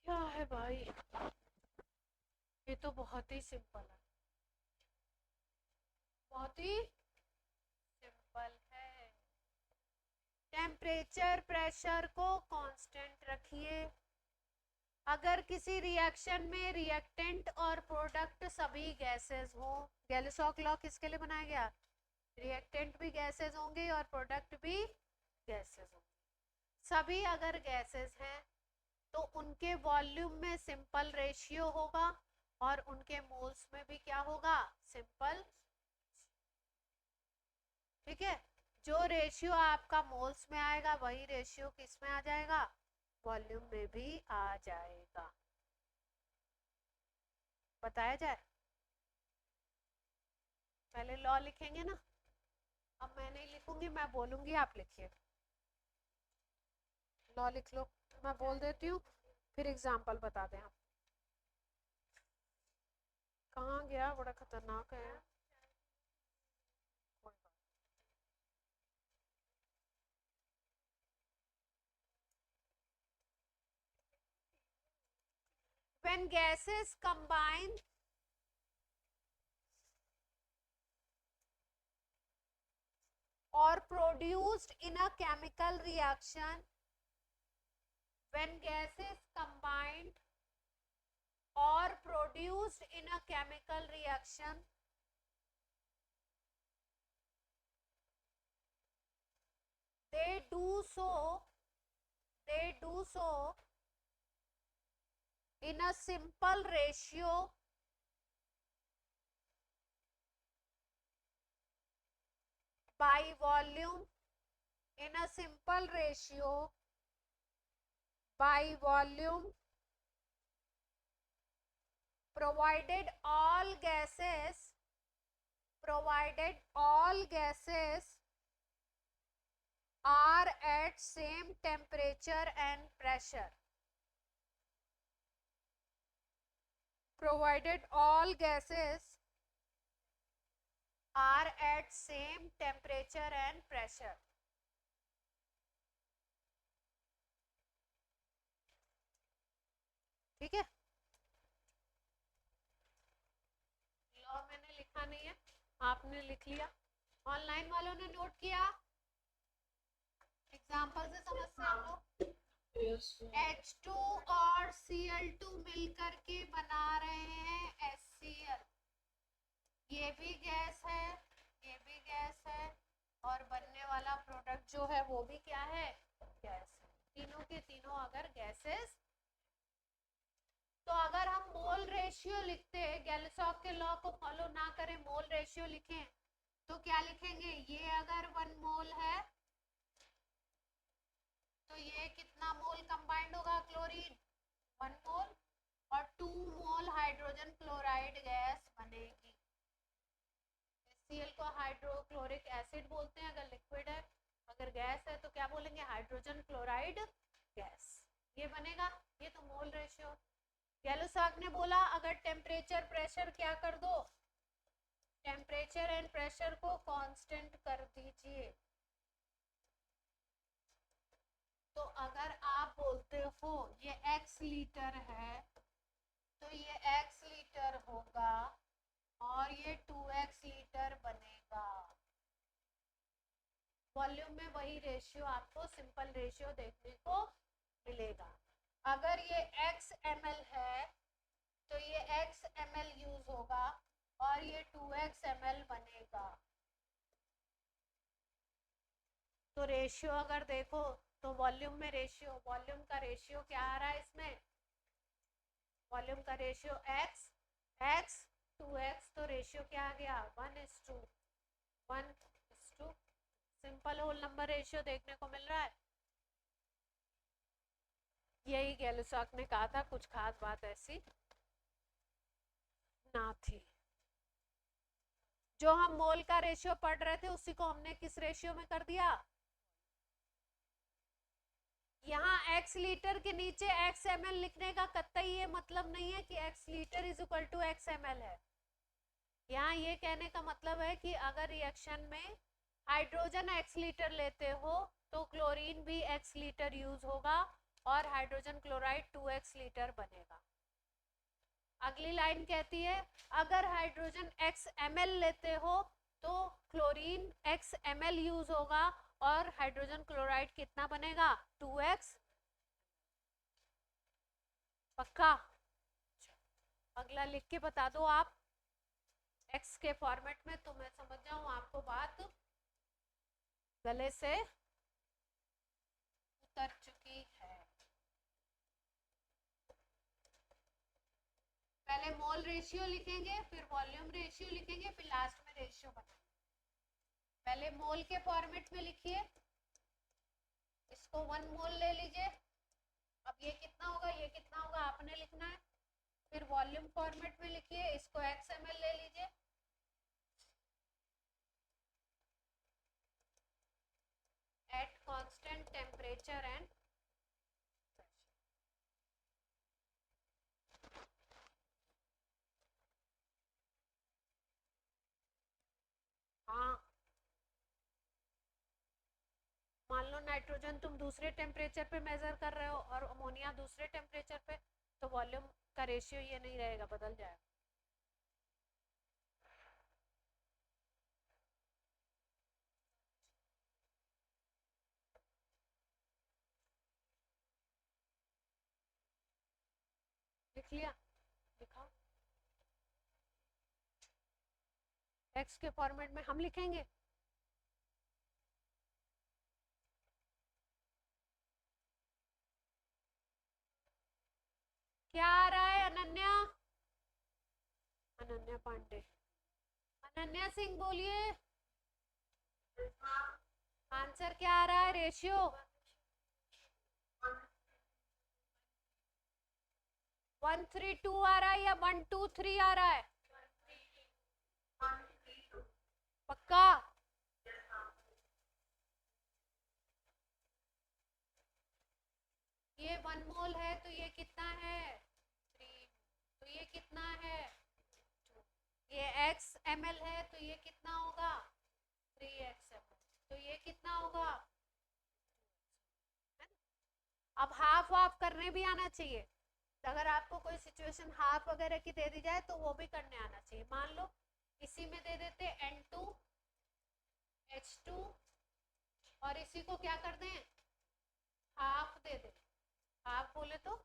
क्या है भाई, ये तो बहुत ही सिंपल है, बहुत ही सिंपल है। टेम्परेचर प्रेशर को कांस्टेंट रखिए। अगर किसी रिएक्शन में रिएक्टेंट और प्रोडक्ट सभी गैसेस हो, गैलुसॉक लॉ किसके लिए बनाया गया? रिएक्टेंट भी गैसेस होंगे और प्रोडक्ट भी गैसेस होंगे। सभी अगर गैसेस हैं तो उनके वॉल्यूम में सिंपल रेशियो होगा और उनके मोल्स में भी क्या होगा? सिंपल। ठीक है, जो रेशियो आपका मोल्स में आएगा वही रेशियो किस में आ जाएगा? वॉल्यूम में भी आ जाएगा। बताया जाए, पहले लॉ लिखेंगे ना। अब मैं नहीं लिखूंगी, मैं बोलूंगी, आप लिखिए। लॉ लिख लो, मैं बोल देती हूँ, फिर एग्जाम्पल बता दें आप। कहाँ गया, बड़ा खतरनाक है। When gases combine or produced in a chemical reaction, when gases combined or produced in a chemical reaction, they do so in a simple ratio by volume, in a simple ratio by volume, provided all gases are at same temperature and pressure. Provided all gases are at same temperature and pressure. ठीक है, लॉ मैंने लिखा नहीं है, आपने लिख लिया। ऑनलाइन वालों ने नोट किया? एग्जाम्पल से समझते हैं हम लोग। H2 और Cl2 मिलकर के बना रहे हैं HCl। ये भी गैस है, ये भी गैस है, और बनने वाला प्रोडक्ट जो है वो भी क्या है? गैस है। तीनों के तीनों अगर गैसेस, तो अगर हम मोल रेशियो लिखते, गैलुसॉक के लॉ को फॉलो ना करें, मोल रेशियो लिखें, तो क्या लिखेंगे? ये अगर 1 मोल है तो ये कितना मोल कंबाइंड होगा? क्लोरीन 1 मोल, और 2 मोल हाइड्रोजन क्लोराइड गैस बनेगी। HCl को हाइड्रोक्लोरिक एसिड बोलते हैं अगर लिक्विड है, अगर गैस है तो क्या बोलेंगे? Hydrogen chloride gas. ये बनेगा, ये तो मोल रेशियो। गैलुसॉक ने बोला अगर टेम्परेचर प्रेशर क्या कर दो? टेम्परेचर एंड प्रेशर को कांस्टेंट कर दीजिए। तो अगर आप बोलते हो ये x लीटर है तो ये x लीटर होगा और ये 2x लीटर बनेगा। वॉल्यूम में वही रेशियो आपको सिंपल रेशियो देखने को मिलेगा। अगर ये x ml है तो ये x ml यूज होगा और ये 2x ml बनेगा। तो रेशियो अगर देखो तो वॉल्यूम में रेशियो, वॉल्यूम का रेशियो क्या आ रहा है इसमें, वॉल्यूम का रेशियो x, x 2x, तो रेशियो क्या आ गया 1:1:2। सिंपल होल नंबर रेशियो देखने को मिल रहा है। यही गैलुसॉक ने कहा था, कुछ खास बात ऐसी ना थी। जो हम मोल का रेशियो पढ़ रहे थे उसी को हमने किस रेशियो में कर दिया, यहाँ x लीटर के नीचे x ml लिखने का कतई ये मतलब नहीं है कि x litre is equal to x ml है। यहाँ ये कहने का मतलब है कि अगर रिएक्शन में हाइड्रोजन x लीटर लेते हो तो क्लोरीन भी x लीटर यूज होगा और हाइड्रोजन क्लोराइड 2x लीटर बनेगा। अगली लाइन कहती है अगर हाइड्रोजन x ml लेते हो तो क्लोरीन x ml यूज होगा और हाइड्रोजन क्लोराइड कितना बनेगा 2x। पक्का? अगला लिख के बता दो आप x के फॉर्मेट में, तो मैं समझ जाऊं आपको बात गले से उतर चुकी है। पहले मोल रेशियो लिखेंगे, फिर वॉल्यूम रेशियो लिखेंगे, फिर लास्ट में रेशियो बनाएंगे। पहले मोल के फॉर्मेट में लिखिए, इसको 1 मोल ले लीजिए। अब ये कितना होगा, ये कितना होगा आपने लिखना है। फिर वॉल्यूम फॉर्मेट में लिखिए, इसको x ml ले लीजिए। एट कांस्टेंट टेम्परेचर एंड हाँ, मान लो नाइट्रोजन तुम दूसरे टेम्परेचर पे मेजर कर रहे हो और अमोनिया दूसरे टेम्परेचर पे, तो वॉल्यूम का रेशियो ये नहीं रहेगा, बदल जाएगा। लिख लिया, दिखाओ। x के फॉर्मेट में हम लिखेंगे क्या आ रहा है अनन्या, अनन्या पांडे, अनन्या सिंह बोलिए आंसर क्या आ रहा है रेशियो 1:3:2 आ रहा है या 1:2:3 आ रहा है? पक्का? ये 1 मोल है तो ये कितना है 3, तो ये कितना है 2, ये x ml है तो ये कितना होगा 3x ml, तो ये कितना होगा। अब हाफ हाफ करने भी आना चाहिए, अगर आपको कोई सिचुएशन हाफ वगैरह की दे दी जाए तो वो भी करने आना चाहिए। मान लो इसी में दे देते N2H2 और इसी को क्या कर दें हाफ दे दें, हाफ बोले तो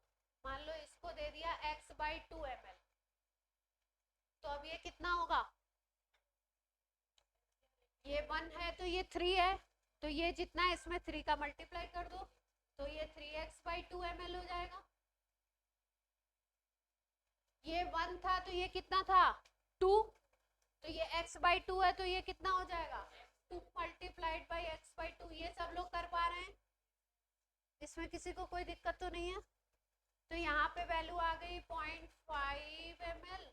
मान लो इसको दे दिया x/2 ml, तो अब ये कितना होगा, ये 1 है तो ये 3 है, तो ये जितना है इसमें 3 का मल्टीप्लाई कर दो तो ये 3x/2 ml हो जाएगा। ये 1 था तो ये कितना था 2, तो ये x/2 है तो ये कितना हो जाएगा 2 मल्टीप्लाइड बाई x/2। ये सब लोग कर पा रहे हैं, इसमें किसी को कोई दिक्कत तो नहीं है। तो यहाँ पे वैल्यू आ गई 0.5 ml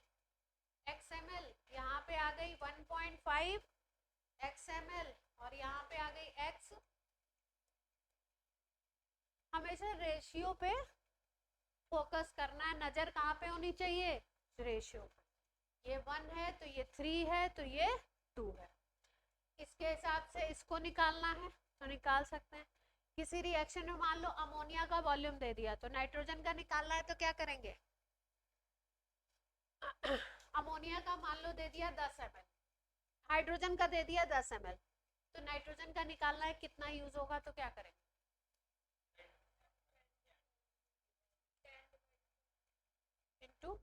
xml, यहाँ पे आ गई 1.5 xml और यहाँ पे आ गई x। हमेशा रेशियो पे फोकस करना है, नजर कहाँ पे होनी चाहिए रेशियो पे। ये 1 है तो ये 3 है तो ये 2 है, इसके हिसाब से इसको निकालना है तो निकाल सकते हैं। किसी रिएक्शन में मान लो अमोनिया का वॉल्यूम दे दिया तो नाइट्रोजन का निकालना है तो क्या करेंगे अमोनिया का मान लो दे दिया 10 ml, हाइड्रोजन का दे दिया 10 ml, तो नाइट्रोजन का निकालना है कितना यूज होगा, तो क्या करेंगे इनटू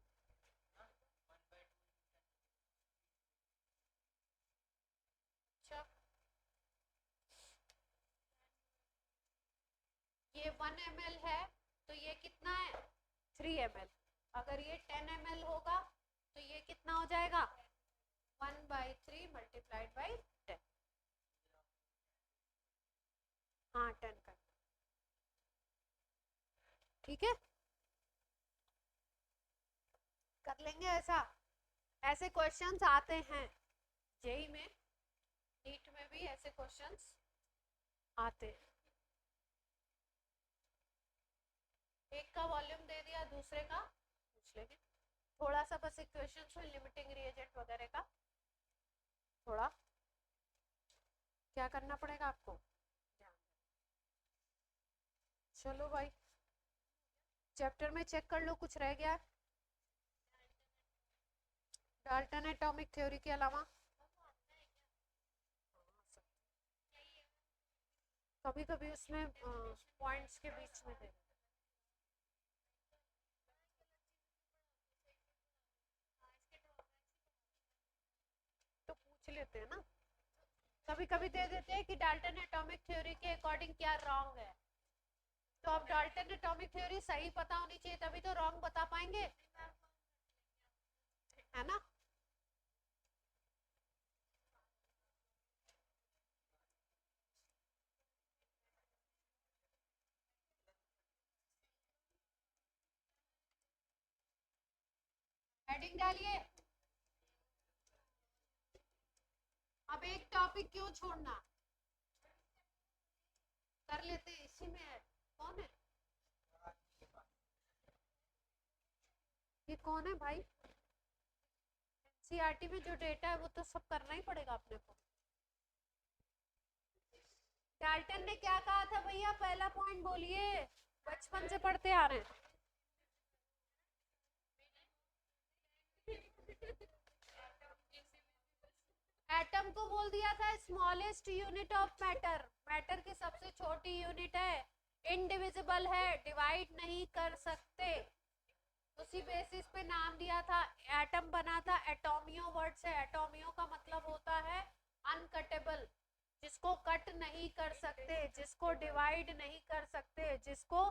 1 ml है तो ये कितना है 3 ml। अगर ये 10 ml होगा तो ये कितना हो जाएगा 1/3 मल्टीप्लाइड बाई 10। हाँ 10 का, ठीक है, कर लेंगे ऐसा। ऐसे क्वेश्चंस आते हैं जेई में, नीट में भी ऐसे क्वेश्चंस आते हैं। एक का वॉल्यूम दे दिया, दूसरे का पूछ लेंगे। थोड़ा सा बस इक्वेशंस में लिमिटिंग रिएजेंट वगैरह का थोड़ा क्या करना पड़ेगा आपको। चलो भाई चैप्टर में चेक कर लो कुछ रह गया है डाल्टन एटॉमिक थ्योरी के अलावा। कभी कभी उसमें पॉइंट्स के बीच में दे तो पूछ लेते हैं ना, कभी कभी दे देते हैं कि डाल्टन एटॉमिक थ्योरी के अकॉर्डिंग क्या रॉन्ग है। तो अब डाल्टन एटॉमिक थ्योरी सही पता होनी चाहिए तभी तो रॉन्ग बता पाएंगे, है ना। हेडिंग डालिए। अब एक टॉपिक क्यों छोड़ना, कर लेते हैं, इसी में है। कौन है ये, कौन है भाई। एनसीईआरटी में जो डेटा है वो तो सब करना ही पड़ेगा अपने को। डाल्टन ने क्या कहा था भैया, पहला पॉइंट बोलिए, बचपन से पढ़ते आ रहे हैं। एटम को बोल दिया था smallest unit of matter, matter की सबसे छोटी यूनिट है, इनडिविजिबल है, डिवाइड नहीं कर सकते। उसी बेसिस पे नाम दिया था। एटम बना था एटोमियो वर्ड से, एटोमियो का मतलब होता है अनकटेबल, जिसको कट नहीं कर सकते, जिसको डिवाइड नहीं कर सकते, जिसको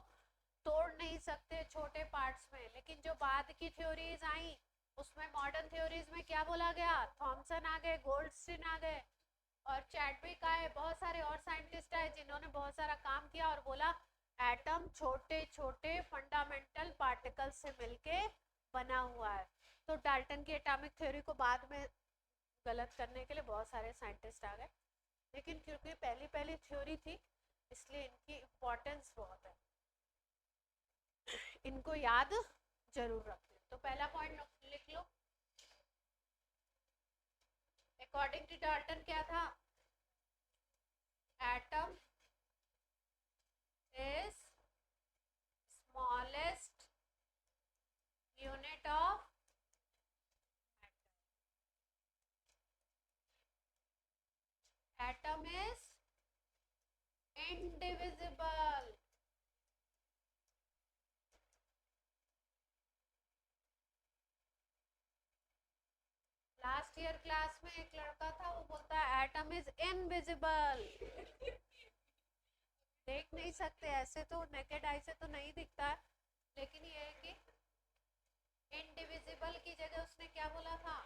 तोड़ नहीं सकते छोटे पार्ट्स में। लेकिन जो बाद की थ्योरीज आई उसमें मॉडर्न थ्योरीज में क्या बोला गया, थॉमसन आ गए, गोल्डस्टीन आ गए और चैडविक आए, बहुत सारे और साइंटिस्ट आए जिन्होंने बहुत सारा काम किया और बोला एटम छोटे छोटे फंडामेंटल पार्टिकल से मिलके बना हुआ है। तो डाल्टन की एटॉमिक थ्योरी को बाद में गलत करने के लिए बहुत सारे साइंटिस्ट आ गए, लेकिन क्योंकि पहली पहली थ्योरी थी इसलिए इनकी इम्पोर्टेंस बहुत है, इनको याद जरूर रखें। तो पहला पॉइंट लिख लो, अकॉर्डिंग टू डाल्टन क्या था, atom is smallest unit of matter, atom is indivisible, last year class में एक लड़का था वो बोलता है एटम इज इनविजिबल, देख नहीं सकते, ऐसे तो नेकेड आई से तो नहीं दिखता है, लेकिन ये है कि इनडिविजिबल की जगह उसने क्या बोला था,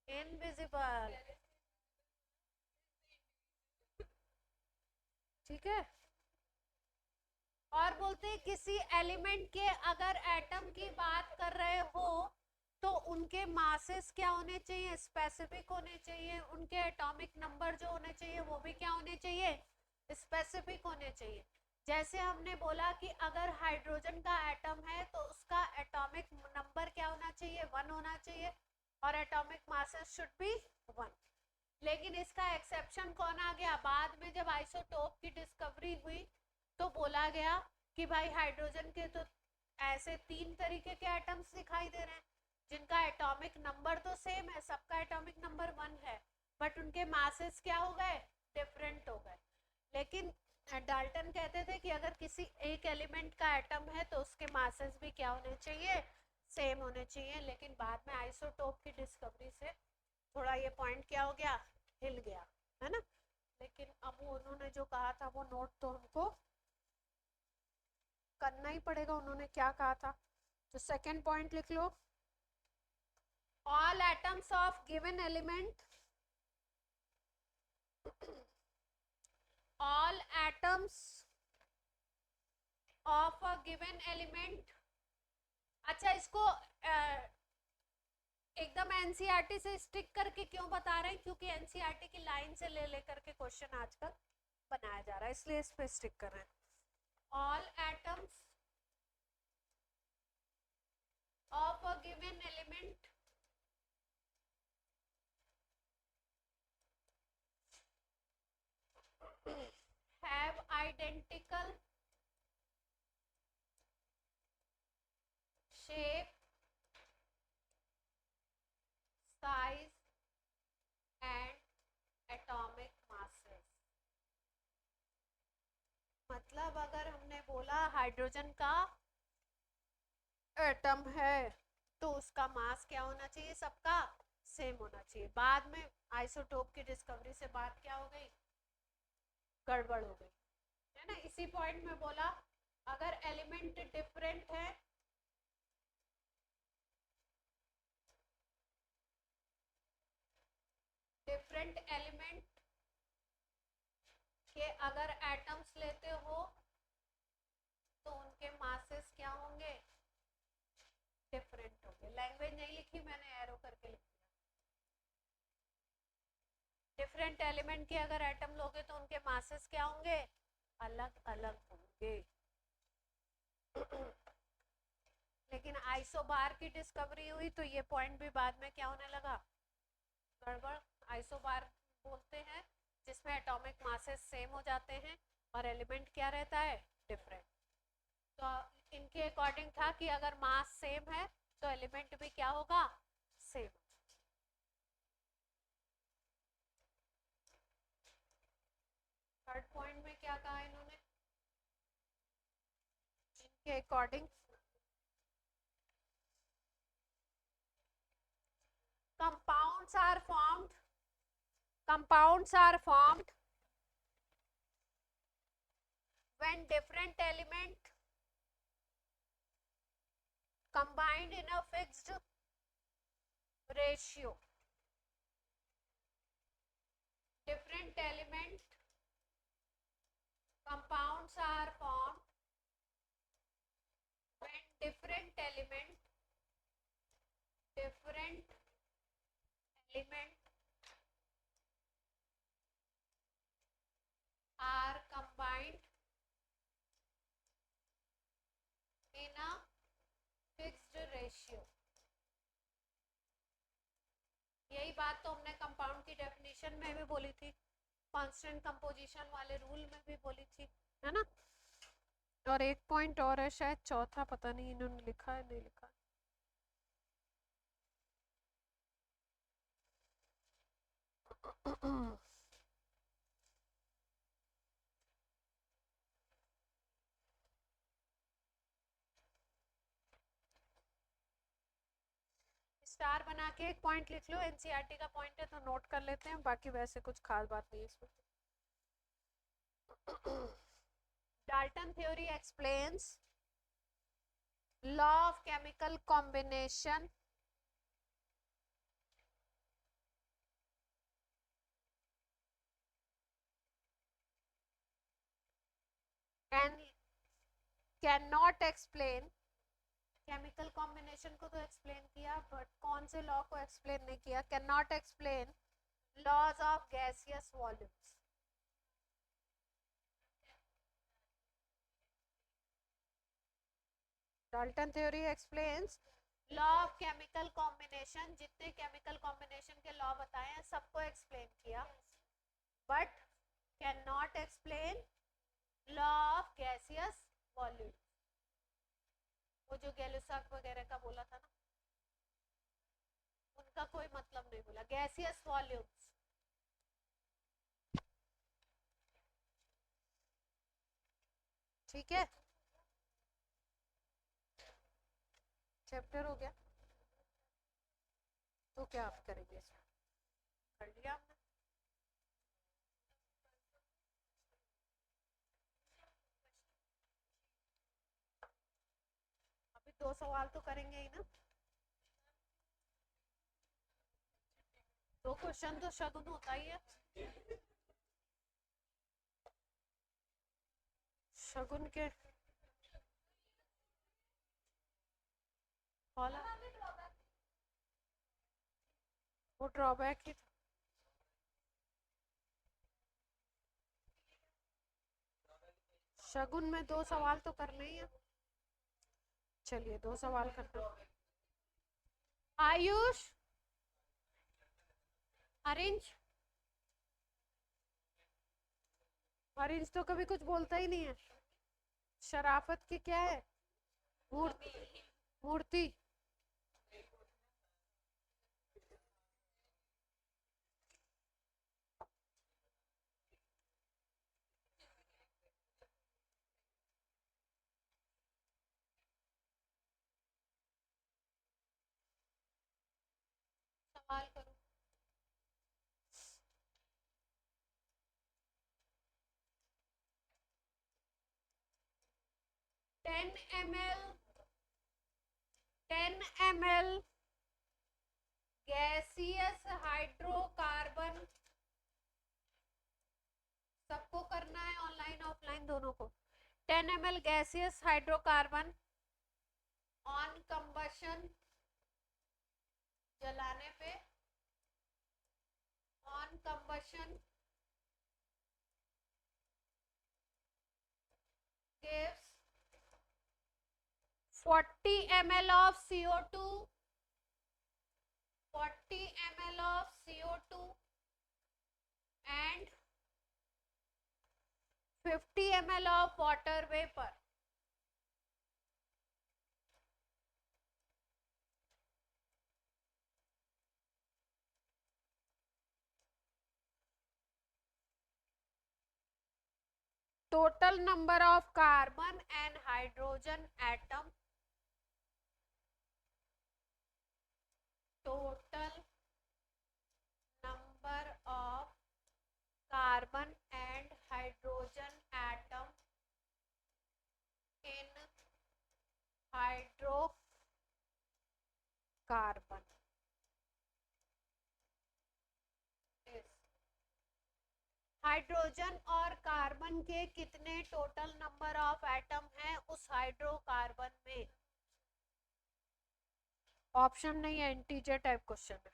इनविजिबल, ठीक है। और बोलते हैं किसी एलिमेंट के अगर एटम की बात कर रहे हो तो उनके मासेस क्या होने चाहिए, स्पेसिफिक होने चाहिए, उनके एटॉमिक नंबर जो होने चाहिए वो भी क्या होने चाहिए, स्पेसिफिक होने चाहिए। जैसे हमने बोला कि अगर हाइड्रोजन का एटम है तो उसका एटॉमिक नंबर क्या होना चाहिए, 1 होना चाहिए और एटॉमिक मासेस शुड बी 1। लेकिन इसका एक्सेप्शन कौन आ गया, बाद में जब आइसोटोप की डिस्कवरी हुई तो बोला गया कि भाई हाइड्रोजन के तो ऐसे 3 तरीके के एटम्स दिखाई दे रहे हैं जिनका एटॉमिक नंबर तो सेम है, सबका एटॉमिक नंबर 1 है, बट उनके मासेस क्या हो गए, डिफरेंट हो गए। लेकिन डाल्टन कहते थे कि अगर किसी एक एलिमेंट का एटम है तो उसके मासेस भी क्या होने चाहिए, सेम होने चाहिए। लेकिन बाद में आइसोटोप की डिस्कवरी से थोड़ा ये पॉइंट क्या हो गया, हिल गया, है ना। लेकिन अब उन्होंने जो कहा था वो नोट तो हमको करना ही पड़ेगा, उन्होंने क्या कहा था। तो सेकेंड पॉइंट लिख लो, all atoms of given element, all atoms of a given element। अच्छा, इसको एकदम एनसीईआरटी से स्टिक करके क्यों बता रहे हैं, क्योंकि एनसीईआरटी की लाइन से ले लेकर के क्वेश्चन आजकल बनाया जा रहा है, इसलिए इस पे स्टिक कर रहे हैं। All atoms of a given element have identical shape, size and atomic masses। मतलब अगर हमने बोला हाइड्रोजन का एटम है तो उसका मास क्या होना चाहिए, सबका सेम होना चाहिए। बाद में आइसोटोप की डिस्कवरी से बात क्या हो गई, गड़बड़ हो गई, है ना। इसी पॉइंट में बोला अगर एलिमेंट डिफरेंट है डिफरेंट एलिमेंट के अगर एटम्स लेते हो तो उनके मासेस क्या होंगे, डिफरेंट होंगे। लैंग्वेज नहीं लिखी मैंने, एरो करके लिख दिया। डिफरेंट एलिमेंट के अगर एटम लोगे तो उनके मासेस क्या होंगे, अलग अलग होंगे। लेकिन आइसोबार की डिस्कवरी हुई तो ये पॉइंट भी बाद में क्या होने लगा, गड़बड़। आइसोबार बोलते हैं जिसमें एटॉमिक मासेस सेम हो जाते हैं और एलिमेंट क्या रहता है, डिफरेंट। तो इनके अकॉर्डिंग था कि अगर मास सेम है तो एलिमेंट भी क्या होगा, सेम। थर्ड पॉइंट में क्या कहा इन्होंने, इनके according compounds are formed when different element combined in a fixed ratio। different element compounds are formed when different element are combined in a fixed ratio। यही बात तो हमने कंपाउंड की डेफिनेशन में भी बोली थी, कांस्टेंट कंपोजिशन वाले रूल में भी बोली थी, है ना। और एक पॉइंट और है शायद चौथा, पता नहीं इन्होंने लिखा है नहीं लिखा। स्टार बना के एक पॉइंट लिख लो, एनसीईआरटी का पॉइंट है तो नोट कर लेते हैं, बाकी वैसे कुछ खास बात नहीं है इसमें। Dalton theory explains law of chemical combination and can not explain. Chemical combination को तो एक्सप्लेन किया, बट कौन से लॉ को एक्सप्लेन नहीं किया, can not explain laws of gaseous volumes. Dalton theory explains law of chemical combination, जितने केमिकल कॉम्बिनेशन के लॉ बताए हैं सबको एक्सप्लेन किया, but can not explain law of gaseous volume. वो जो गैलुसाक वगैरह का बोला था ना, उनका कोई मतलब नहीं बोला, गैसियस वॉल्यूम्स। ठीक है, चैप्टर हो गया। तो क्या आप करेंगे इसमें, कर लिया हमने। 2 सवाल तो करेंगे ही ना। 2 क्वेश्चन तो शगुन होता ही है। शगुन के वाला वो ड्रॉबैक ही था। शगुन में 2 सवाल तो करने ही है। चलिए 2 सवाल करते हैं। आयुष अरेंज अरेंज तो कभी कुछ बोलता ही नहीं है। शराफत की क्या है मूर्ति मूर्ति। सवाल करो। 10 ml गैसियस हाइड्रोकार्बन सबको करना है, ऑनलाइन ऑफलाइन दोनों को। 10 ml gaseous hydrocarbon on combustion, जलाने पे, on combustion gives 40 ml of CO2, 40 ml of CO2 and 50 ml of water vapor. Total number of carbon and hydrogen atom, total number of carbon and hydrogen atom in hydrocarbon is hydrogen और कार्बन के कितने टोटल नंबर ऑफ एटम हैं उस हाइड्रोकार्बन में। ऑप्शन नहीं है, इंटीजर टाइप क्वेश्चन है।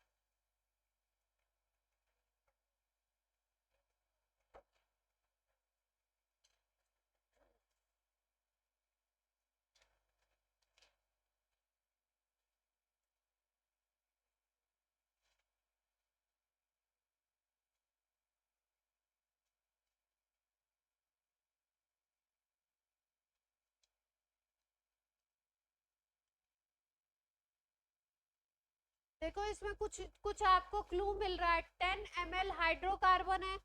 देखो इसमें कुछ कुछ आपको क्लू मिल रहा है। 10 ml हाइड्रोकार्बन है,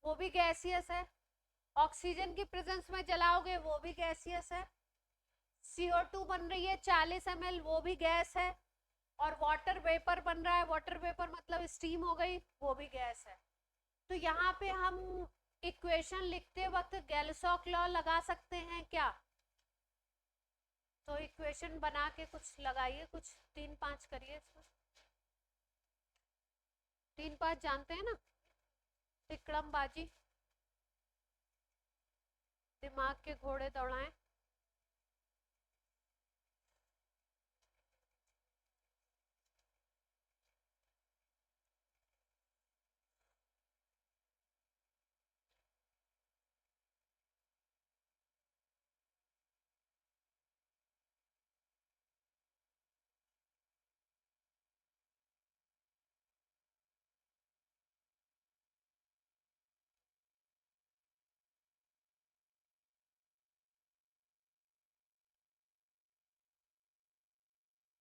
वो भी गैसियस है। ऑक्सीजन की प्रेजेंस में जलाओगे वो भी गैसियस है। CO2 बन रही है 40 ml, वो भी गैस है। और वाटर वेपर बन रहा है, वाटर वेपर मतलब स्टीम हो गई, वो भी गैस है। तो यहाँ पे हम इक्वेशन लिखते वक्त गैलसॉक लॉ लगा सकते हैं क्या? तो इक्वेशन बना के कुछ लगाइए, कुछ 3-5 करिए इसमें। 3-5 जानते हैं ना, तिकड़म बाजी, दिमाग के घोड़े दौड़ाएं।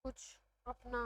कुछ अपना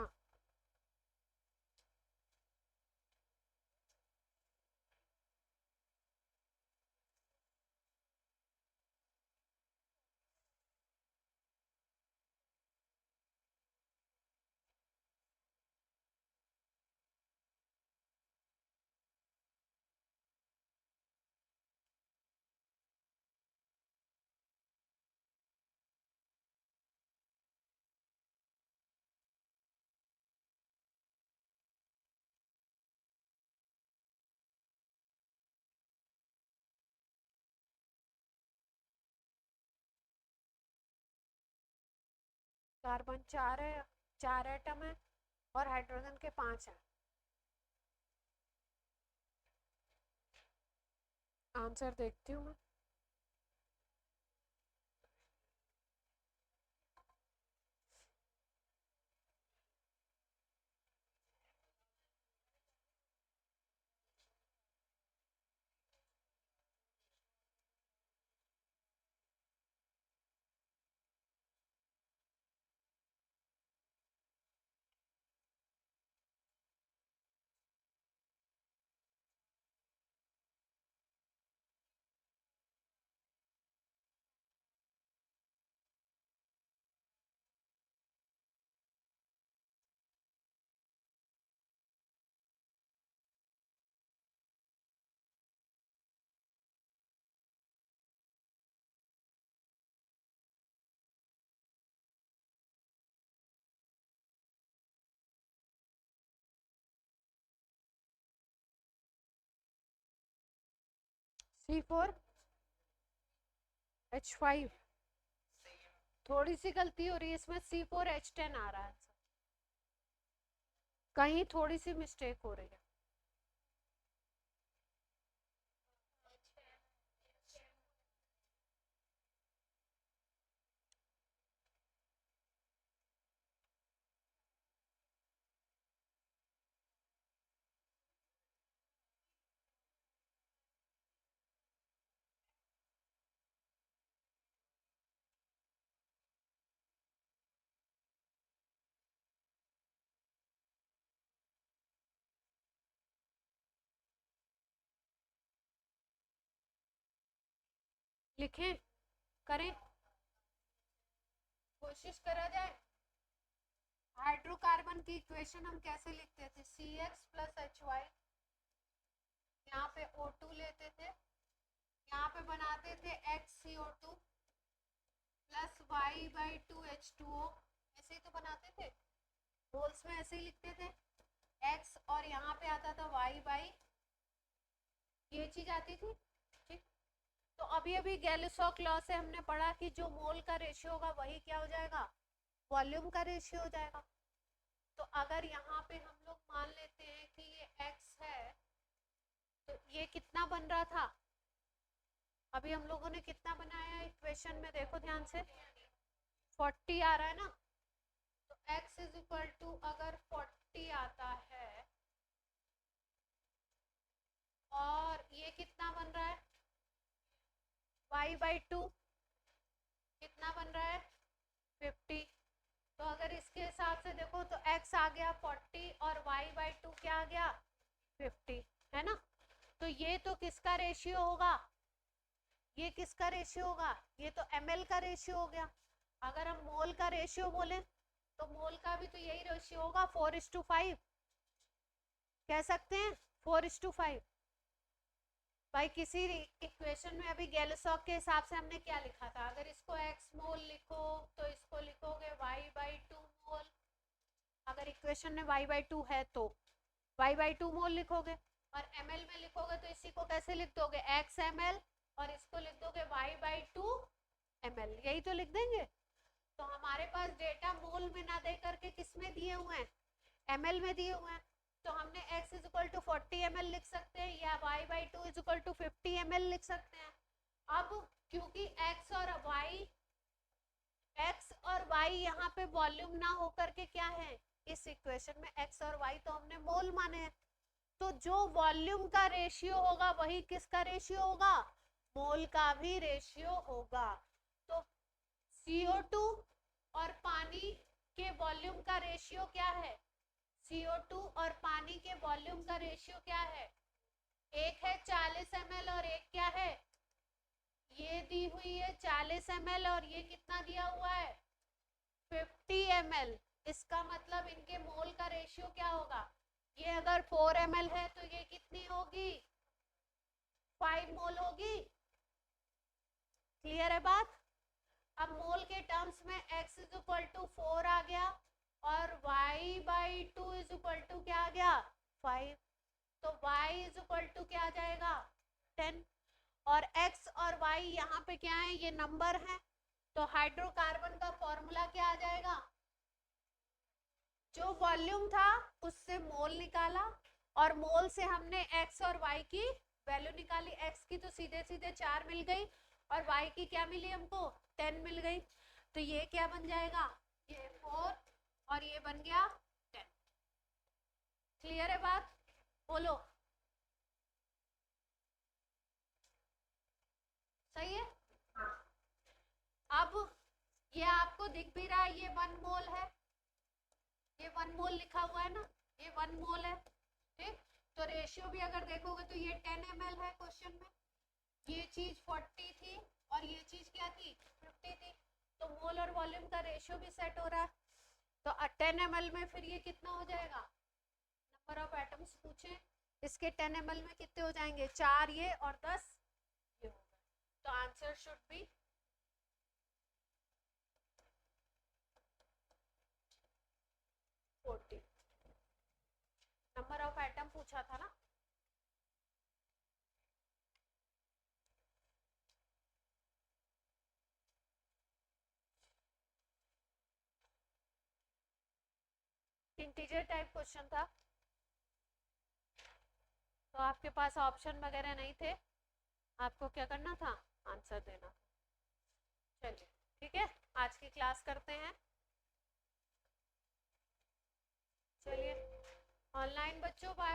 कार्बन 4 है, 4 एटम है और हाइड्रोजन के 5 है। आंसर देखती हूँ मैं। C4H5, थोड़ी सी गलती हो रही है इसमें, C4H10 आ रहा है, कहीं थोड़ी सी मिस्टेक हो रही है। लिखें, करें, कोशिश करा जाए। हाइड्रोकार्बन की इक्वेशन हम कैसे लिखते थे? CX+HY, यहाँ पे O2 लेते थे, यहाँ पे बनाते थे HCO2 प्लस Y/2H2O, ऐसे ही तो बनाते थे, होल्स में ऐसे ही लिखते थे X, और यहाँ पे आता था Y/, ये चीज आती थी। ठीक, तो अभी अभी गैलिसॉक लॉ से हमने पढ़ा कि जो मोल का रेशियो होगा वही क्या हो जाएगा? वॉल्यूम का रेशियो हो जाएगा। तो अगर यहाँ पे हम लोग मान लेते हैं कि ये x है, तो ये कितना बन रहा था? अभी हम लोगों ने कितना बनाया इक्वेशन में, देखो ध्यान से, 40 आ रहा है ना। तो x इज इक्वल टू अगर 40 आता है और ये कितना बन रहा है? y/2 कितना बन रहा है? 50। तो अगर इसके हिसाब से देखो तो x आ गया 40 और y/2 क्या आ गया? 50, है ना। तो ये तो किसका रेशियो होगा? ये किसका रेशियो होगा? ये तो ml का रेशियो हो गया। अगर हम मोल का रेशियो बोले तो मोल का भी तो यही रेशियो होगा, 4:5 कह सकते हैं, 4:5। भाई किसी इक्वेशन में अभी गैलिसॉक के हिसाब से हमने क्या लिखा था? अगर इसको x मोल लिखो तो इसको लिखोगे y/2 मोल। अगर इक्वेशन में y/2 है तो y/2 मोल लिखोगे, और ml में लिखोगे तो इसी को कैसे लिख दोगे? x ml, और इसको लिख दोगे y/2 ml, यही तो लिख देंगे। तो हमारे पास डेटा मोल में ना दे करके किस में दिए हुए हैं? ml में दिए हुए हैं। तो हमने x is equal to 40 ml लिख सकते हैं, या y/2 is equal to 50 ml लिख सकते हैं। अब क्योंकि x और y यहाँ पे वॉल्यूम ना होकर के क्या है इस इक्वेशन में, x और y तो हमने मोल माने हैं, तो जो वॉल्यूम का रेशियो होगा वही किसका रेशियो होगा? मोल का भी रेशियो होगा। तो CO2 और पानी के वॉल्यूम का रेशियो क्या है? CO2 और पानी के वॉल्यूम का रेशियो क्या है? एक है 40 ml और एक क्या है? ये दी हुई है 40 ml और ये कितना दिया हुआ है? 50 ml। इसका मतलब इनके मोल का रेशियो क्या होगा? ये अगर 4 ml है तो ये कितनी होगी? 5 मोल होगी। क्लियर है बात? अब मोल के टर्म्स में x इज इक्वल टू 4 आ गया और y/2 इज इक्वल टू क्या आ गया? 5। तो y इज इक्वल टू क्या आ जाएगा? 10। और x और y यहाँ पे क्या है? ये नंबर है। तो हाइड्रोकार्बन का फॉर्मूला क्या आ जाएगा? जो वॉल्यूम था उससे मोल निकाला और मोल से हमने x और y की वैल्यू निकाली। x की तो सीधे सीधे 4 मिल गई और y की क्या मिली हमको 10 मिल गई। तो ये क्या बन जाएगा, ये 4 और ये बन गया 10। क्लियर है बात, बोलो सही है। अब ये आपको दिख भी रहा है, ये 1 मोल है, ये 1 मोल लिखा हुआ है ना, ये 1 मोल है, ठीक। तो रेशियो भी अगर देखोगे तो ये 10 ml है क्वेश्चन में, ये चीज 40 थी और ये चीज क्या थी 50 थी। तो मोल और वॉल्यूम का रेशियो भी सेट हो रहा है। तो 10 ml में फिर ये कितना हो जाएगा, नंबर ऑफ एटम्स पूछे, इसके 10 ml में कितने हो जाएंगे, 4 ये और 10 ये हो गए। तो answer should be 40। Number of atom पूछा था ना। इंटीजर टाइप क्वेश्चन था तो आपके पास ऑप्शन वगैरह नहीं थे, आपको क्या करना था, आंसर देना था। चलिए ठीक है, आज की क्लास करते हैं। चलिए ऑनलाइन बच्चों बाय।